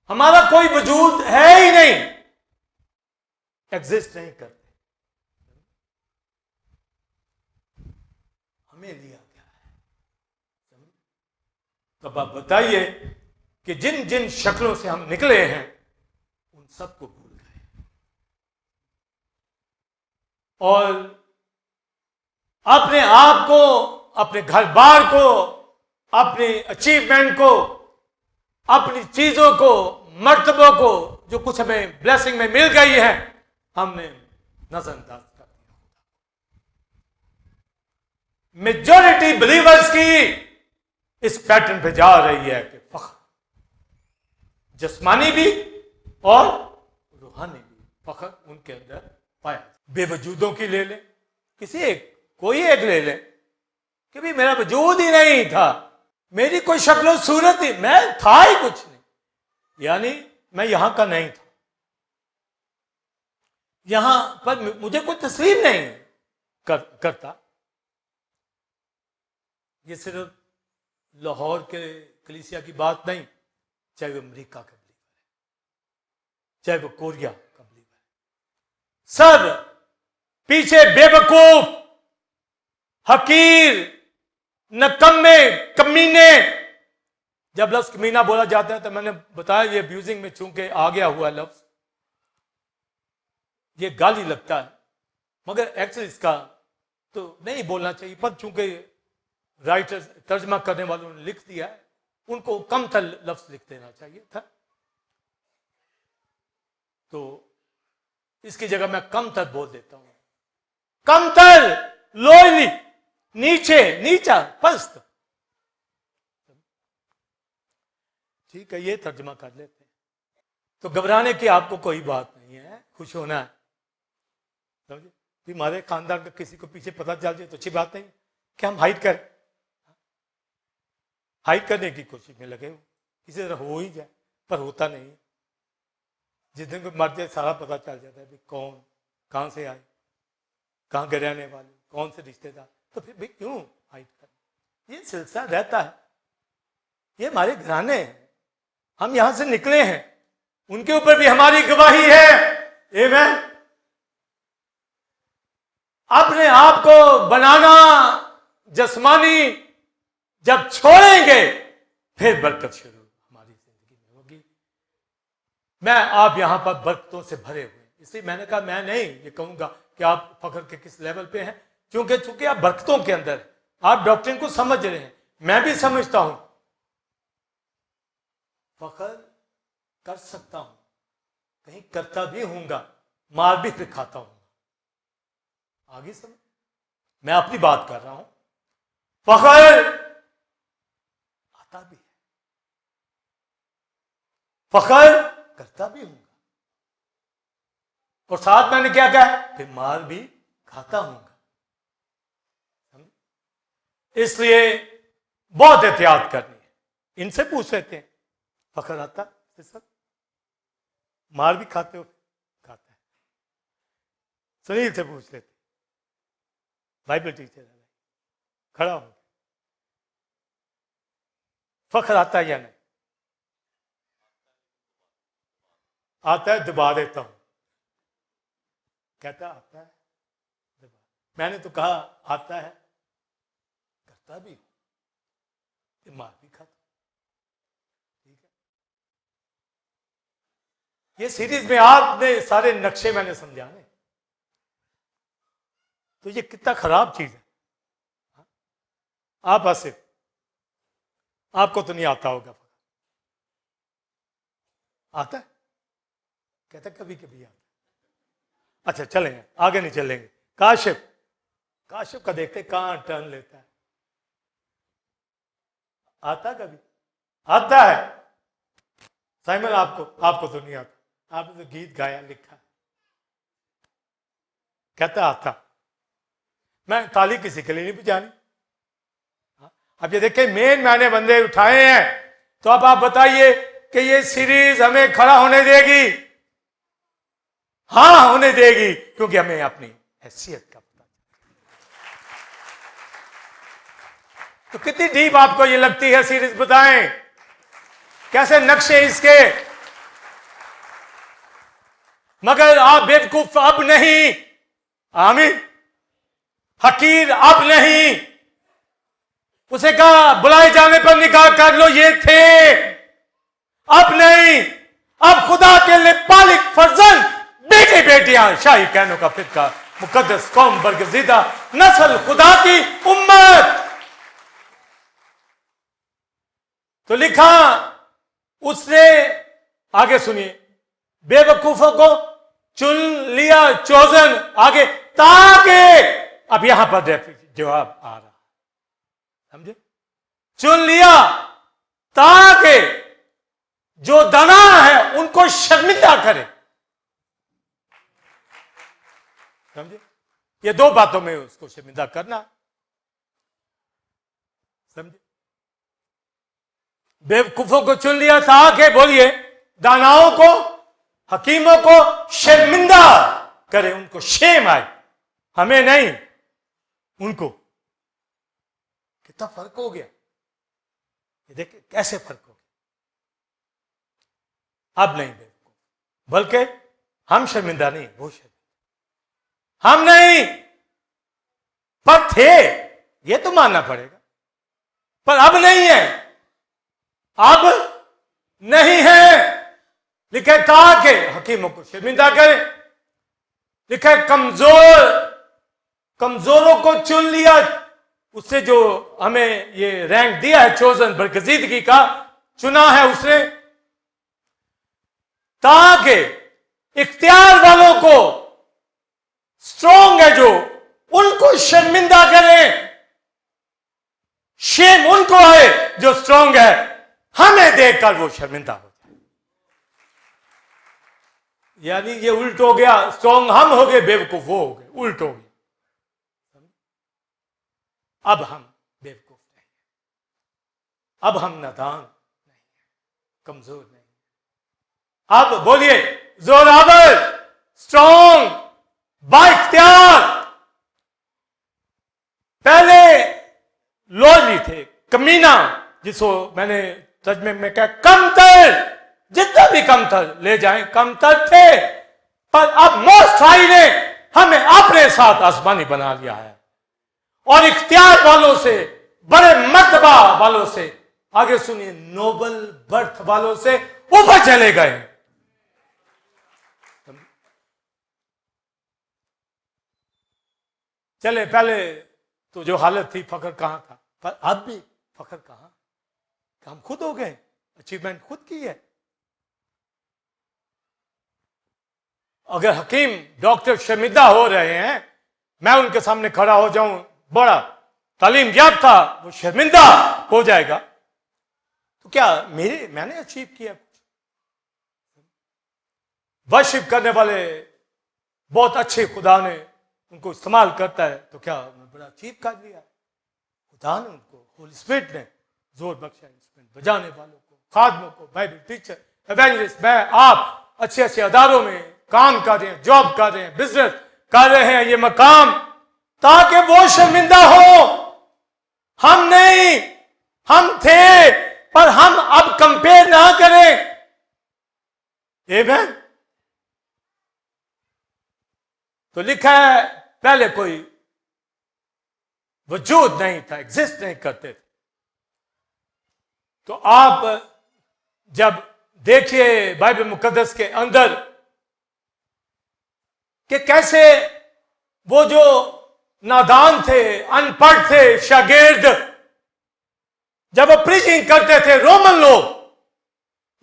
हमारा कोई वजूद है ही नहीं, एग्जिस्ट नहीं करते, हमें लिया गया है। तो आप बताइए कि जिन जिन शक्लों से हम निकले हैं उन सबको भूल गए, और अपने आप को, अपने घर बार को, अपनी अचीवमेंट को, अपनी चीजों को, मर्तबों को, जो कुछ हमें ब्लेसिंग में मिल गई है, हमने नजरअंदाज कर दिया। मेजॉरिटी बिलीवर्स की इस पैटर्न पे जा रही है कि फख्र, जिस्मानी भी और रूहानी भी फख्र उनके अंदर पाया। बेवजूदों की ले ले, किसी एक, कोई एक ले ले कि भी मेरा वजूद ही नहीं था, मेरी कोई शक्ल सूरत ही, मैं था ही कुछ नहीं, यानी मैं यहां का नहीं था, यहां पर मुझे कोई तस्वीर नहीं करता। ये सिर्फ लाहौर के कलीसिया की बात नहीं, चाहे वो अमेरिका का बिलीवर है, चाहे वो कोरिया का बिलीवर है, सब पीछे बेवकूफ, हकीर, नकम्मे, कमीने। जब लफ्ज कमीना बोला जाता है तो मैंने बताया ये अब्यूजिंग में चूंकि आ गया हुआ लफ्ज, ये गाली लगता है, मगर एक्चुअली इसका तो नहीं बोलना चाहिए, पर चूंकि राइटर तर्जमा करने वालों ने लिख दिया है, उनको कम तर लफ्ज लिख देना चाहिए था। तो इसकी जगह मैं कम तर बोल देता हूं, कम तर, लोयली, नीचे, नीचा, पस्त। ठीक है, ये तर्जमा कर लेते हैं। तो घबराने की आपको कोई बात नहीं है, खुश होना है, समझे। हमारे खानदान का किसी को पीछे पता चल जाए तो अच्छी बात नहीं कि हम हाइड करें, हाइड करने की कोशिश में लगे हो, किसी तरह हो ही जाए, पर होता नहीं। जिस दिन को मर जाए सारा पता चल जाता है, कौन कहां से आए, कहां के रहने वाले, कौन से रिश्तेदार, तो फिर भाई क्यों हाइड कर। ये सिलसिला रहता है, ये हमारे घराने हैं, हम यहां से निकले हैं, उनके ऊपर भी हमारी गवाही है। आमीन। अपने आप को बनाना जस्मानी जब छोड़ेंगे फिर बरकत शुरू हमारी जिंदगी में होगी। मैं आप यहां पर बरकतों से भरे हुए, इसलिए मैंने कहा मैं नहीं ये कहूंगा कि आप फख्र के किस लेवल पे हैं, चूंकि आप बरकतों के अंदर, आप डॉक्ट्रिन को समझ रहे हैं, मैं भी समझता हूं, फख्र कर सकता हूं, कहीं करता भी हूंगा, मार भी फिर खाता हूं। आगे समझ, मैं अपनी बात कर रहा हूं, फख्र आता भी है, फख्र करता भी हूंगा, और साथ मैंने क्या कहा, फिर मार भी खाता हूंगा। इसलिए बहुत एहतियात करनी है। इनसे पूछ लेते हैं, फख्र आता है सर, मार भी खाते हो, खाता है। सुनील से पूछ लेते, बाइबल टीचर है, खड़ा हो, फख्र आता है या नहीं? आता है, दबा देता हूं, कहता आता है, दबा। मैंने तो कहा आता है, करता भी, मार भी खाता। ठीक है, ये सीरीज में आपने सारे नक्शे मैंने समझाने, तो ये कितना खराब चीज है। आप आसिफ, आपको तो नहीं आता होगा, आता है, कहता कभी कभी आता है। अच्छा चलेंगे आगे, नहीं चलेंगे। काशिफ, काशिफ का देखते कहां टर्न लेता है, आता कभी, आता है। साइमन आपको तो नहीं आता, आपने तो गीत गाया लिखा, कहता आता। मैं ताली किसी के लिए नहीं बजानी। अब ये देखें, मेन मैंने बंदे उठाए हैं, तो अब आप बताइए कि ये सीरीज हमें खड़ा होने देगी? हाँ होने देगी, क्योंकि हमें अपनी हैसियत का पता। तो कितनी डीप आपको ये लगती है सीरीज, बताएं कैसे नक्शे इसके। मगर आप बेवकूफ अब नहीं, आमीन, हकीर अब नहीं। उसे कहा बुलाए जाने पर निकाह कर लो, ये थे, अब नहीं। अब खुदा के लिए पालिक फर्जंद, बेटे बेटियां, शाही कहनों का फिरका, मुकद्दस कौम, बरगजीदा नस्ल, खुदा की उम्मत। तो लिखा उसने, आगे सुनिए, बेवकूफों को चुन लिया, चोजन, आगे, ताकि, अब यहां पर जवाब आ रहा, समझे, चुन लिया ताकि जो दना है उनको शर्मिंदा करे। समझे, ये दो बातों में उसको शर्मिंदा करना, समझे। बेवकूफों को चुन लिया ताकि, बोलिए, दानाओं को, हकीमों को शर्मिंदा करे उनको शेम आए, हमें नहीं, उनको। कितना फर्क हो गया, ये देखिए कैसे फर्क हो गया। अब नहीं बेवकूफ, बल्कि हम शर्मिंदा नहीं, वो शर्मिंदा। हम नहीं, पर थे, ये तो मानना पड़ेगा, पर अब नहीं है, अब नहीं है। लिखे था कि हकीमों को शर्मिंदा करे, लिखे कमजोरों को चुन लिया, उससे जो हमें ये रैंक दिया है चोजन बरगजीदगी का, चुना है उसने, ताकि इख्तियार वालों को, स्ट्रॉन्ग है जो, उनको शर्मिंदा करें। शेम उनको है जो स्ट्रॉन्ग है, हमें देखकर वो शर्मिंदा हो जाए। यानी ये उल्ट हो गया, स्ट्रॉन्ग हम हो गए, बेवकूफ वो हो गए, उल्ट हो गया। अब हम बेवकूफ नहीं, अब हम नादान नहीं, कमजोर नहीं। अब बोलिए जोरावर, स्ट्रॉन्ग, बाइख्तियार। पहले लोली थे, कमीना, जिसको मैंने तर्जमे में कहा कमतर, जितना भी कमतर ले जाएं कमतर थे, पर अब मोस्ट हाई ने हमें अपने साथ आसमानी बना लिया है, और इख्तियार वालों से, बड़े मर्तबा वालों से, आगे सुनिए, नोबल बर्थ वालों से ऊपर चले गए। चले पहले तो जो हालत थी, फख्र कहां था, पर अब भी फख्र कहां, हम खुद हो गए, अचीवमेंट खुद की है। अगर हकीम डॉक्टर शर्मिंदा हो रहे हैं, मैं उनके सामने खड़ा हो जाऊं, बड़ा तालीम याफ्ता, वो शर्मिंदा हो जाएगा, तो क्या मैंने अचीव किया कुछ? वर्शिप करने वाले बहुत अच्छे खुदा ने उनको इस्तेमाल करता है, तो क्या उन्होंने बड़ा अचीव कर लिया? खुदा ने उनको, होली स्पिरिट ने जोर बख्शा इंस्ट्रूमेंट बजाने वालों को, खादमों को, बाइबल टीचर, एवेंजलिस्ट, मैं, आप अच्छे अच्छे अदारों में काम कर रहे हैं, जॉब कर रहे हैं, बिजनेस कर रहे हैं, ये मकाम, ताकि वो शर्मिंदा हो। हम नहीं, हम थे, पर हम अब कंपेयर ना करें। आमीन। तो लिखा है पहले कोई वजूद नहीं था, एग्जिस्ट नहीं करते थे। तो आप जब देखिए बाइबल मुकद्दस के अंदर कि कैसे वो जो नादान थे, अनपढ़ थे, शागिर्द, जब वो प्रीचिंग करते थे, रोमन लोग,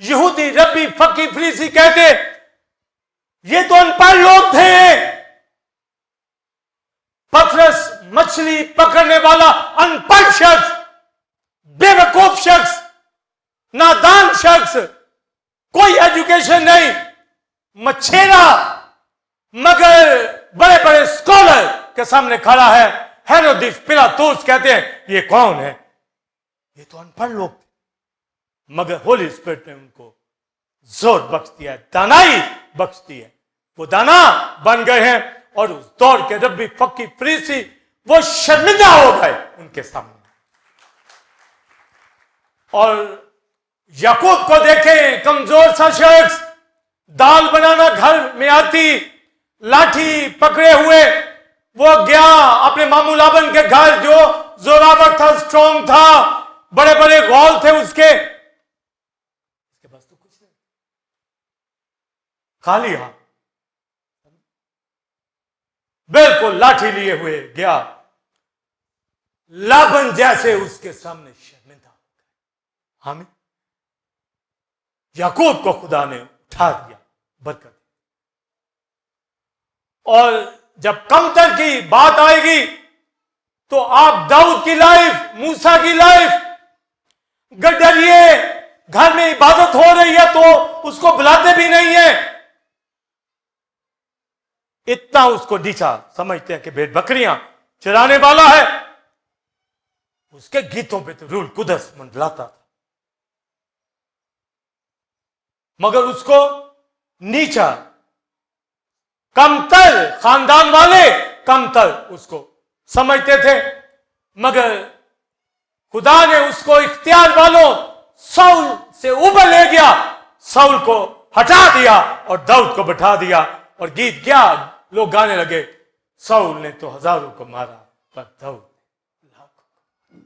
यहूदी, रब्बी, फकी, फरीसी कहते ये तो अनपढ़ लोग थे। पतरस मछली पकड़ने वाला अनपढ़ शख्स, बेवकूफ शख्स, नादान शख्स, कोई एजुकेशन नहीं, मछेरा, मगर बड़े बड़े स्कॉलर के सामने खड़ा है। हेरोदिस, पिलातुस कहते हैं ये कौन है? ये तो अनपढ़ लोग थे, मगर होली स्पिरिट ने उनको जोर बख्श दिया, दानाई बख्श दी है, वो दाना बन गए हैं। और उस दौर के रब्बी, फकी, फरीसी वो शर्मिंदा हो गए उनके सामने। और याकूब को देखें, कमजोर सा शख्स, दाल बनाना घर में आती, लाठी पकड़े हुए वो गया अपने मामू लाबन के घर, जो जोरावर था, स्ट्रॉन्ग था, बड़े बड़े गौल थे उसके पास तो कुछ नहीं, खाली हाथ, बिल्कुल लाठी लिए हुए गया। लाबन जैसे उसके सामने शर्मिंदा हो गए। हमें याकूब को खुदा ने उठा दिया, बरकत। और जब कमतर की बात आएगी तो आप दाऊद की लाइफ, मूसा की लाइफ, गडरिए घर में इबादत हो रही है तो उसको बुलाते भी नहीं है, इतना उसको नीचा समझते हैं कि भेड़ बकरियां चराने वाला है। उसके गीतों पे तो रूल कुदस मंडलाता था, मगर उसको नीचा कमतर खानदान वाले कमतर उसको समझते थे, मगर खुदा ने उसको इख्तियार वालों साउल से ऊपर ले गया, साउल को हटा दिया और दाऊद को बैठा दिया। और गीत क्या लोग गाने लगे, साउल ने तो हजारों को मारा पर दाऊद लाखों।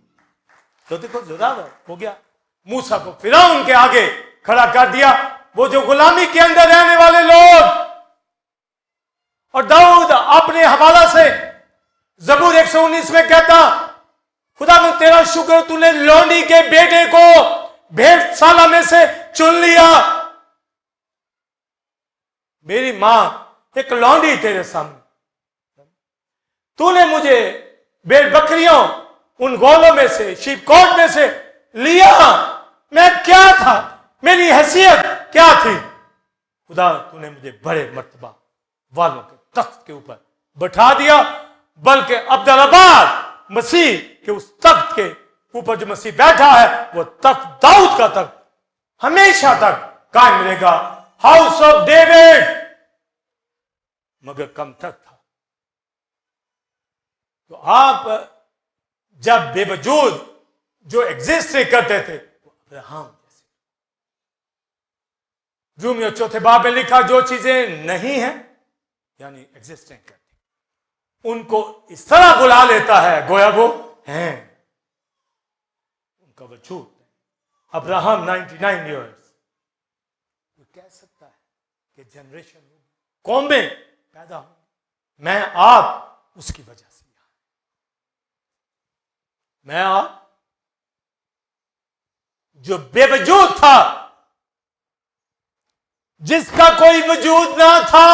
तो देखो जुदा हो गया। मूसा को फिरौन के आगे खड़ा कर दिया, वो जो गुलामी के अंदर रहने वाले लोग। और दाऊद अपने हवाला से जबूर 119 में कहता, खुदा मैं तेरा शुक्र तूने लौंडी के बेटे को भेड़शाला में से चुन लिया। मेरी मां एक लौंडी तेरे सामने, तूने मुझे भेड़ बकरियों उन गोलों में से, शीप कोट में से लिया। मैं क्या था, मेरी हैसियत क्या थी? खुदा तूने मुझे बड़े मर्तबा वालों के तख्त के ऊपर बैठा दिया, बल्कि अब्दुल्लाबाद मसीह के उस तख्त के ऊपर जो मसीह बैठा है, वो तख्त दाऊद का तख्त हमेशा तक कायम रहेगा, हाउस ऑफ डेविड। मगर कम तक था। तो आप जब बेवजूद जो एग्जिस्ट करते थे, वो अब्राहम जैसे। रूमियो चौथे बाब में लिखा, जो चीजें नहीं है यानी एग्जिस्ट नहीं करती, उनको इस तरह बुला लेता है गोया वो हैं। उनका वजूद अब्राहम 99 ईयर्स, वो कह सकता है कि जनरेशन कौमें पैदा हो, मैं आप उसकी वजह से, मैं आप जो बेवजूद था, जिसका कोई वजूद ना था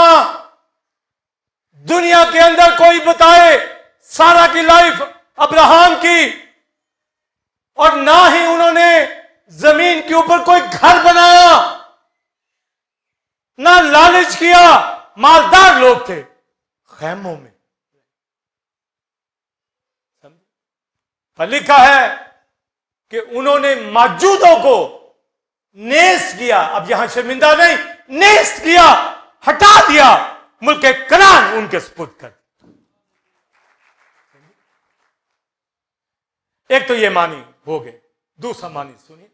दुनिया के अंदर, कोई बताए सारा की लाइफ अब्राहम की, और ना ही उन्होंने जमीन के ऊपर कोई घर बनाया, ना लालच किया, मालदार लोग थे, खैमों में। पर लिखा है कि उन्होंने मौजूदों को नेस्त किया, अब यहां शर्मिंदा नहीं, नेस्त किया, हटा दिया, मुल्क कनान उनके सुपुर्द कर। एक तो ये मानी हो गए, दूसरा मानी सुनिए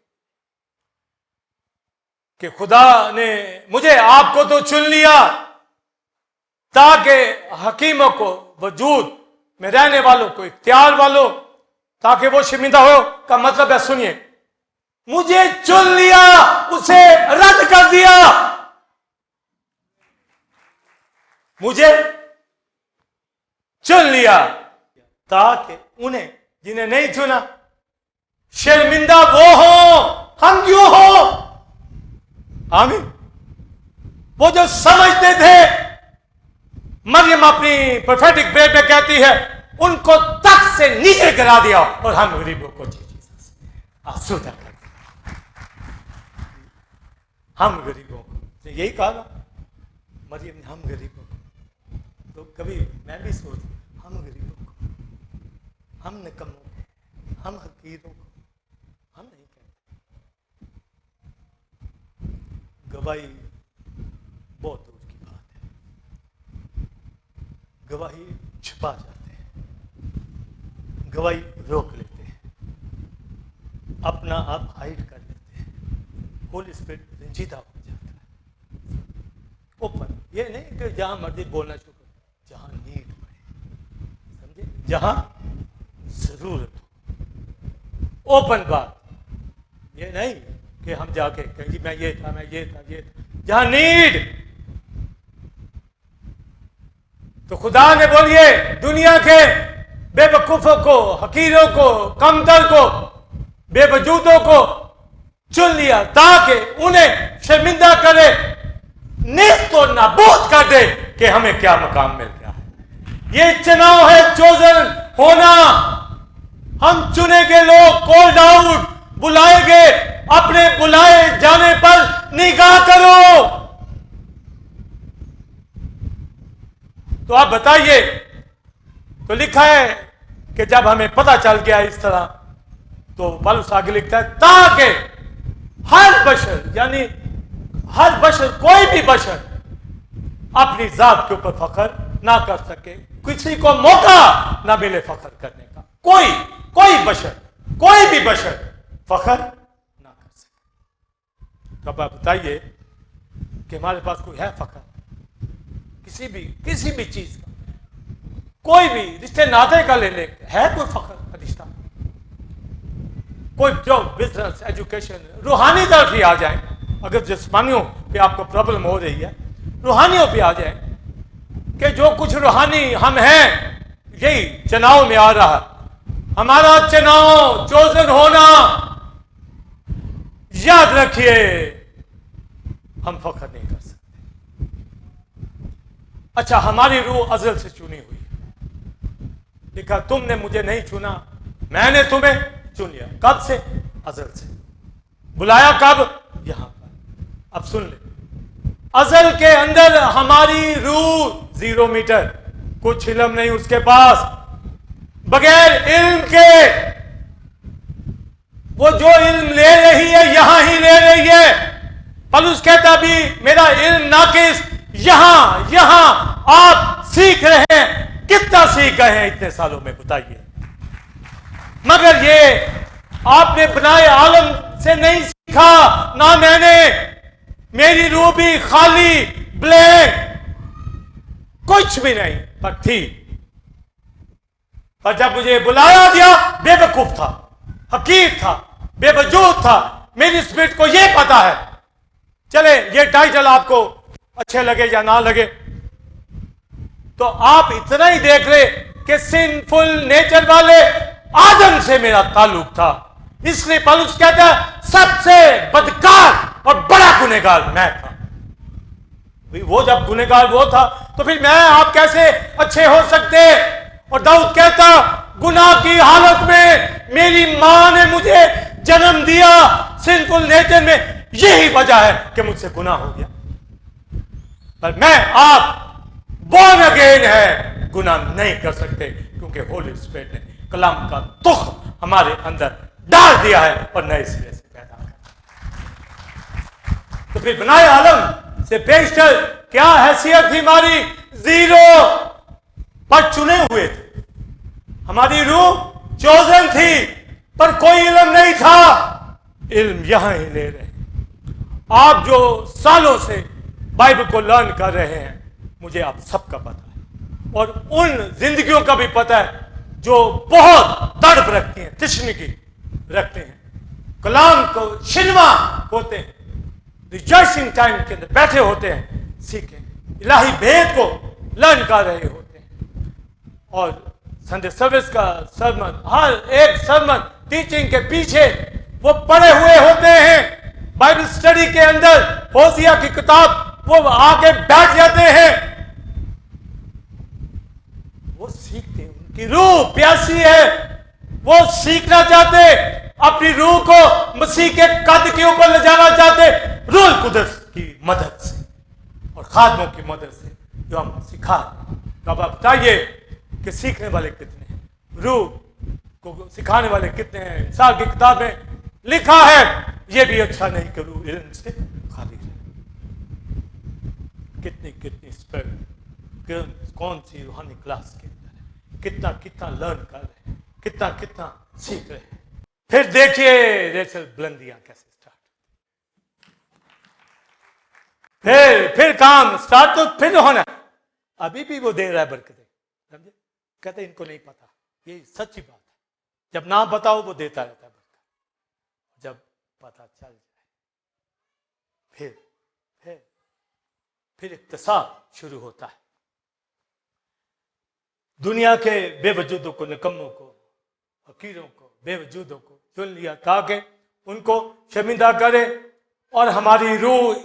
कि खुदा ने मुझे आपको तो चुन लिया ताकि हकीमों को, वजूद में रहने वालों को, इख्तियार वालों, ताकि वो शर्मिंदा हो। का मतलब है, सुनिए, मुझे चुन लिया, उसे रद्द कर दिया। मुझे चुन लिया ताकि उन्हें जिन्हें नहीं चुना शर्मिंदा वो हो, हम क्यों हो? आमीन। वो जो समझते थे, मरियम अपनी प्रोफेटिक वेब में कहती है, उनको तख्त से नीचे गिरा दिया और हम गरीबों को आसूदा कर दिया। हम गरीबों को, यही कहा ना मरियम ने, हम गरीबों को। तो कभी मैं भी सोच, हम गरीबों को, हम निकम्मों को, हम हकीरों को हम नहीं कहते। गवाही बहुत दूर की बात है, गवाही छिपा जाते हैं, गवाही रोक लेते हैं, अपना आप हाइड कर लेते हैं, होली स्पिरिट रंजीदा हो जाता है। ओपन, ये नहीं कि जहां मर्जी बोलना शुरू करो, जहां नीड पड़े, समझे, जहां जरूरत हो, ओपन बात। ये नहीं कि हम जाके कहेंगे मैं ये था, मैं ये था, ये था, जहां नीड। तो खुदा ने बोलिए दुनिया के बेवकूफों को, हकीरों को, कमतर को, बेवजूदों को चुन लिया ताकि उन्हें शर्मिंदा करे, नेस्त और नाबूद कर दे कि हमें क्या मकाम मिल गया है। ये चुनाव है, चोजन होना। हम चुने गए लोग, कॉल्ड आउट, बुलाए गए, अपने बुलाए जाने पर निगाह करो। तो आप बताइए, तो लिखा है कि जब हमें पता चल गया इस तरह, तो पौलुस आगे लिखता है, ताकि हर बशर, यानी हर बशर, कोई भी बशर अपनी जात के ऊपर फख्र ना कर सके, किसी को मौका ना मिले फख्र करने का, कोई बशर, कोई भी बशर फख्र ना कर सके। तो अब आप बताइए कि हमारे पास कोई है फख्र किसी भी चीज का, कोई भी रिश्ते नाते का ले ले, है कोई फख्र का रिश्ता? कोई जो बिजनेस, एजुकेशन, रूहानी तरफ ही आ जाए। अगर जिस्मानियों पे आपको प्रॉब्लम हो रही है, रूहानियों पे आ जाए कि जो कुछ रूहानी हम हैं, यही चुनाव में आ रहा है। हमारा चुनाव, चोजन होना, याद रखिए, हम फख्र नहीं कर सकते। अच्छा, हमारी रूह अज़ल से चुनी हुई है। देखा, तुमने मुझे नहीं चुना, मैंने तुम्हें चुन लिया। कब से? अज़ल से। बुलाया कब? यहां पर। अब सुन ले, अज़ल के अंदर हमारी रूह 0 मीटर, कुछ इल्म नहीं उसके पास, बगैर इल्म के वो जो इल्म ले रही है यहां ही ले रही है। पलूस कहता भी मेरा इल्म नाकिस, यहां आप सीख रहे हैं। कितना सीख गए हैं इतने सालों में, बताइए। मगर ये आपने बनाए आलम से नहीं सीखा, ना मैंने। मेरी रूह भी खाली, ब्लैंक, कुछ भी नहीं पर थी। पर जब मुझे बुलाया गया, बेवकूफ था, हकीर था, बेवजूद था। मेरी स्पिरिट को यह पता है। चले, ये टाइटल आपको अच्छे लगे या ना लगे, तो आप इतना ही देख ले कि सिंफुल नेचर वाले आदम से मेरा ताल्लुक था। इसलिए पौलुस कहता है सबसे बदकार और बड़ा गुनहगार मैं था। वो जब गुनहगार वो था, तो फिर मैं आप कैसे अच्छे हो सकते? और दाऊद कहता गुनाह की हालत में मेरी मां ने मुझे जन्म दिया। सिंफुल नेचर में यही वजह है कि मुझसे गुनाह हो गया। पर मैं आप बोर्न अगेन है, गुनाह नहीं कर सकते, क्योंकि होली स्पिरिट ने कलाम का तुख हमारे अंदर डाल दिया है और नए सिरे से पैदा कर। तो फिर बनाए आलम से बेशतर क्या हैसियत थी हमारी? 0, पर चुने हुए थे। हमारी रूह चोजन थी, पर कोई इल्म नहीं था। इल्म यहां ही ले रहे हैं। आप जो सालों से बाइबल को लर्न कर रहे हैं, मुझे आप सबका पता है, और उन जिंदगियों का भी पता है जो बहुत तड़प रखती हैं, तशनीकी रखते हैं, कलाम को शिनवा होते हैं, रिजॉइसिंग टाइम के अंदर बैठे होते हैं, सीखें, इलाही भेद को लर्न कर रहे होते हैं। और संडे सर्विस का सरमन, हर एक सरमन टीचिंग के पीछे वो पड़े हुए होते हैं। बाइबल स्टडी के अंदर होसिया की किताब वो आके बैठ जाते हैं, वो सीखते हैं। उनकी रूह प्यासी है, वो सीखना चाहते, अपनी रूह को मसीह के कद के ऊपर ले जाना चाहते, रूह कुदस की मदद से और खादमों की मदद से जो हम सिखा रहे हैं। तो अब आप बताइए कि सीखने वाले कितने हैं, रूह को सिखाने वाले कितने हैं? इंसान की किताब में लिखा है ये भी अच्छा नहीं कि रूह इल्म से खाली रहे। कितनी स्पिरिट, कौन सी रूहानी क्लास के अंदर है, कितना लर्न कर रहे हैं, कितना सीख रहे हैं। फिर देखिए रेचल बुलंदियां कैसे स्टार्ट, फिर काम स्टार्ट, तो फिर होना। अभी भी वो दे रहा है बरकतें, समझे? कहते इनको नहीं पता, ये सच्ची बात है। जब ना बताओ वो देता रहता है बरकत, जब पता चल जाए फिर इक्तिसाद शुरू होता है। दुनिया के बेवजूदों को, निकम्मों को, फकीरों को, बेवजूदों को चुन लिया ताकि उनको शर्मिंदा करे। और हमारी रूह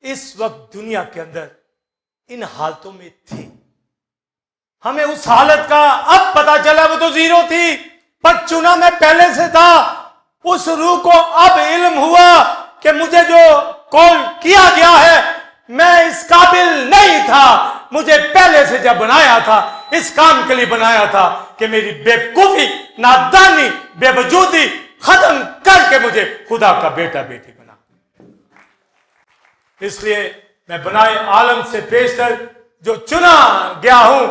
इस वक्त दुनिया के अंदर इन हालतों में थी। हमें उस हालत का अब पता चला, वो तो 0 थी, पर चुना मैं पहले से था। उस रूह को अब इल्म हुआ कि मुझे जो कॉल किया गया है, मैं इस काबिल नहीं था। मुझे पहले से जब बनाया था, इस काम के लिए बनाया था कि मेरी बेवकूफी, नादानी, बेवजूदी खत्म करके मुझे खुदा का बेटा बेटी बना। इसलिए मैं बनाए आलम से बेशतर जो चुना गया हूं,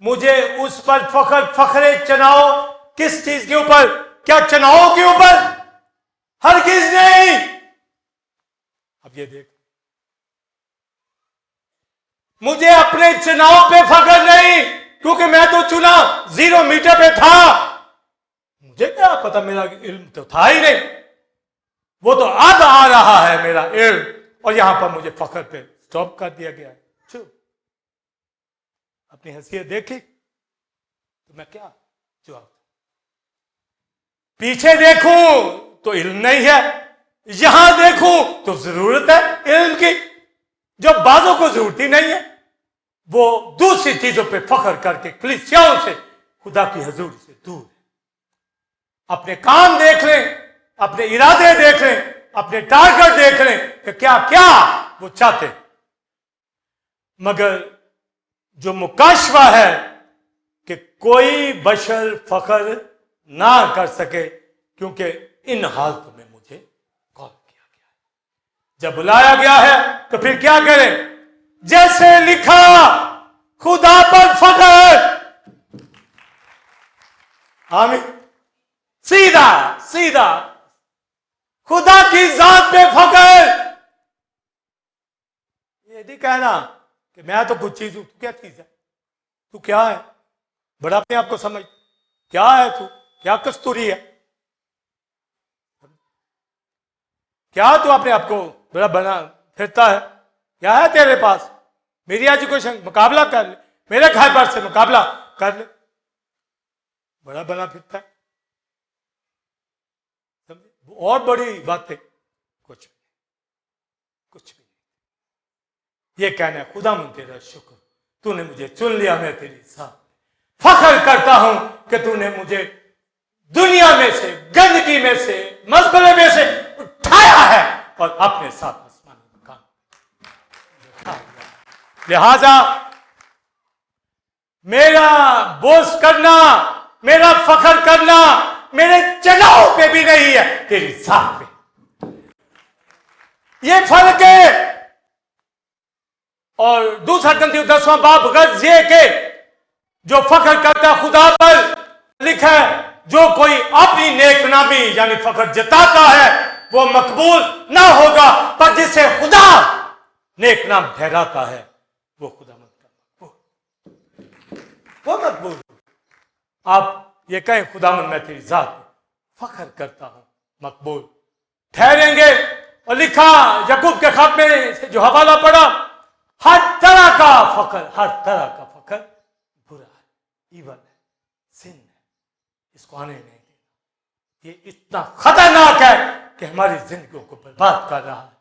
मुझे उस पर फखरे चनाओ। किस चीज के ऊपर? क्या चनाओ के ऊपर? हरगिज नहीं। अब ये देख, मुझे अपने चुनाव पे फख्र नहीं, क्योंकि मैं तो चुना 0 मीटर पे था। मुझे क्या पता, मेरा इल्म तो था ही नहीं, वो तो अब आ रहा है मेरा इल्म, और यहां पर मुझे फख्र पे स्टॉप कर दिया गया है। चुप। अपनी हैसियत देखी तो मैं क्या जवाब? पीछे देखूं तो इल्म नहीं है, यहां देखूं तो जरूरत है इल्म की। जो बाजों को जरूरत ही नहीं है, वो दूसरी चीजों पे फख्र करके कलीसियाओं से, खुदा की हजूरी से दूर है। अपने काम देख लें, अपने इरादे देख लें, अपने टारगेट देख लें कि क्या क्या वो चाहते। मगर जो मुकाशवा है कि कोई बशर फख्र ना कर सके, क्योंकि इन हालतों में मुझे कॉल किया गया है। जब बुलाया गया है तो फिर क्या करें? जैसे लिखा, खुदा पर फख्र। आमीन। सीधा सीधा खुदा की जात पे फख्र। ये नहीं कहना कि मैं तो कुछ चीज हूं। तू क्या चीज है? तू क्या है? बड़ा अपने आप को समझ। क्या है तू? क्या कस्तूरी है? क्या तू अपने आप को बड़ा बना फिरता है? क्या है तेरे पास? मेरी एजुकेशन मुकाबला कर ले, मेरे घर पर से मुकाबला कर ले। बड़ा बना फिरता है। समझे? और बड़ी बातें कुछ भी नहीं। ये कहना है, खुदा मुझे तेरा शुक्र, तूने मुझे चुन लिया, मैं तेरी साथ फख्र करता हूं कि तूने मुझे दुनिया में से, गंदगी में से, मजबले में से उठाया है और अपने साथ आसमानी मकान। लिहाजा मेरा बोझ करना, मेरा फख्र करना मेरे चनाव पे भी नहीं है, तेरी साथ पे। ये फर्क है। और दूसरा ग्रंथी 10वां बाब गज ये के जो फख्र करता खुदा पर लिखा है, जो कोई अपनी नेकनामी यानी फख्र जताता है वो मकबूल ना होगा, पर जिसे खुदा नेकनाम ठहराता है वो खुदा वो मकबूल। आप ये कहें, खुदावंद मैं तेरी जात पे फख्र करता हूं, मकबूल ठहरेंगे। और लिखा यकूब के खत में से जो हवाला पड़ा, हर तरह का फख्र, हर तरह का फख्र बुरा है, ईवल है, सिन है, इसको आने नहीं देना। ये इतना खतरनाक है कि हमारी जिंदगियों को बर्बाद कर रहा है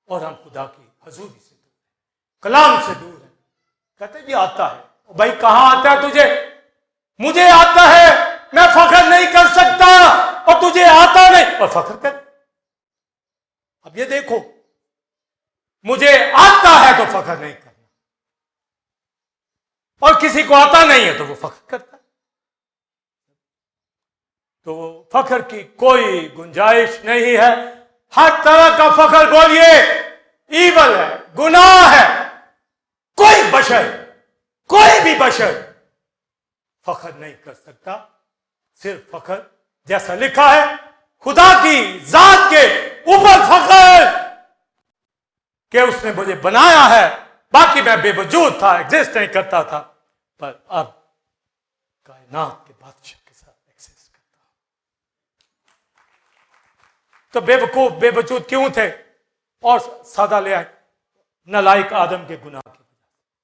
और हम खुदा की हजूरी से दूर है, कलाम से दूर है। कहते जी आता है। भाई कहां आता है तुझे? मुझे आता है, मैं फख्र नहीं कर सकता, और तुझे आता नहीं और फख्र कर। अब ये देखो, मुझे आता है तो फख्र नहीं करना, और किसी को आता नहीं है तो वो फख्र करता है। तो फख्र की कोई गुंजाइश नहीं है। हर तरह का फख्र बोलिए ईवल है, गुनाह है। कोई भी बशर फख्र नहीं कर सकता। सिर्फ फख्र जैसा लिखा है, खुदा की जात के ऊपर फख्र कि उसने मुझे बनाया है। बाकी मैं बेवजूद था, एग्जिस्ट नहीं करता था, पर अब कायनात के बादशाह के साथ एग्जिस्ट करता हूं। तो बेवकूफ बेवजूद क्यों थे? और सादा ले आए, नालायक आदम के गुनाह की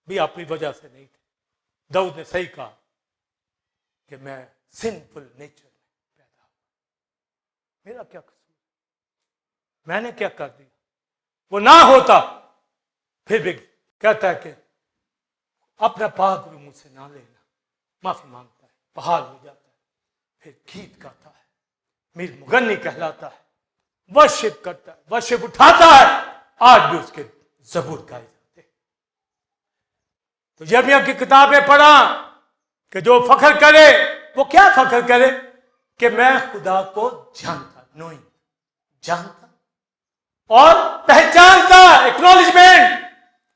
भी अपनी वजह से नहीं थे। दाऊद ने सही कहा कि मैं सिंफुल नेचर में पैदा हुआ, मेरा क्या कसूर, मैंने क्या कर दिया? वो ना होता फिर भी कहता है कि अपना पाप मुझसे ना लेना, माफी मांगता है, बहाल हो जाता है, फिर गीत गाता है, मीर मुगन्नी कहलाता है, वर्शिप करता है, वर्शिप उठाता है। आज भी उसके ज़बूर गाए जाते हैं। तो यिर्मयाह की किताब में पढ़ा कि जो फख्र करे वो क्या फख्र करे कि मैं खुदा को जानता, नोइंग, जानता और पहचानता, एक्नॉलेजमेंट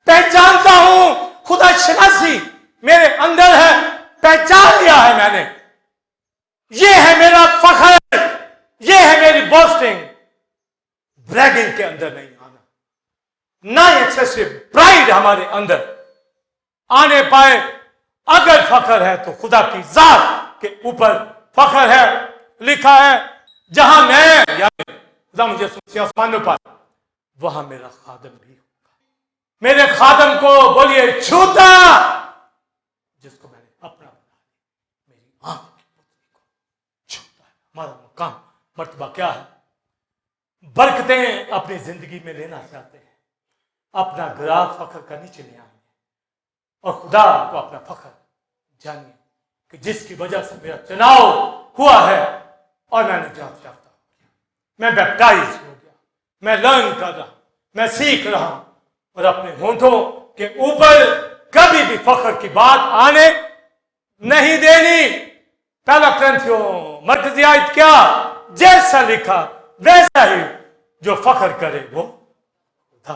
पहचानता हूं, खुदा शनासी मेरे अंदर है, पहचान लिया है मैंने। ये है मेरा फखर, ये है मेरी बोस्टिंग। ब्रैगिंग के अंदर नहीं आना, ना एक्सेसिव प्राइड हमारे अंदर आने पाए। अगर फखर है तो खुदा की जात के ऊपर फखर है। लिखा है जहां मैं यानी खुदा मुझे आसमानों पर, वहां मेरा खादम भी होगा। मेरे खादम को बोलिए छूता, जिसको मैंने अपना बना लिया, मेरी आंख की पुतली को छूता है। हमारा मुकाम मर्तबा क्या है? बरकतें अपनी जिंदगी में लेना चाहते हैं, अपना ग्राफ फखर का नीचे ले आएंगे और खुदा को अपना फखर जानिए कि जिसकी वजह से मेरा चुनाव हुआ है और मैंने जांच याफ्ता हो गया, मैं बैप्टाइज हो गया, मैं लर्न कर रहा हूं, मैं सीख रहा हूं और अपने होंठों के ऊपर कभी भी फखर की बात आने नहीं देनी। पहला ग्रंथियों मरकजी आयत क्या? जैसा लिखा वैसा ही जो फखर करे वो खुदा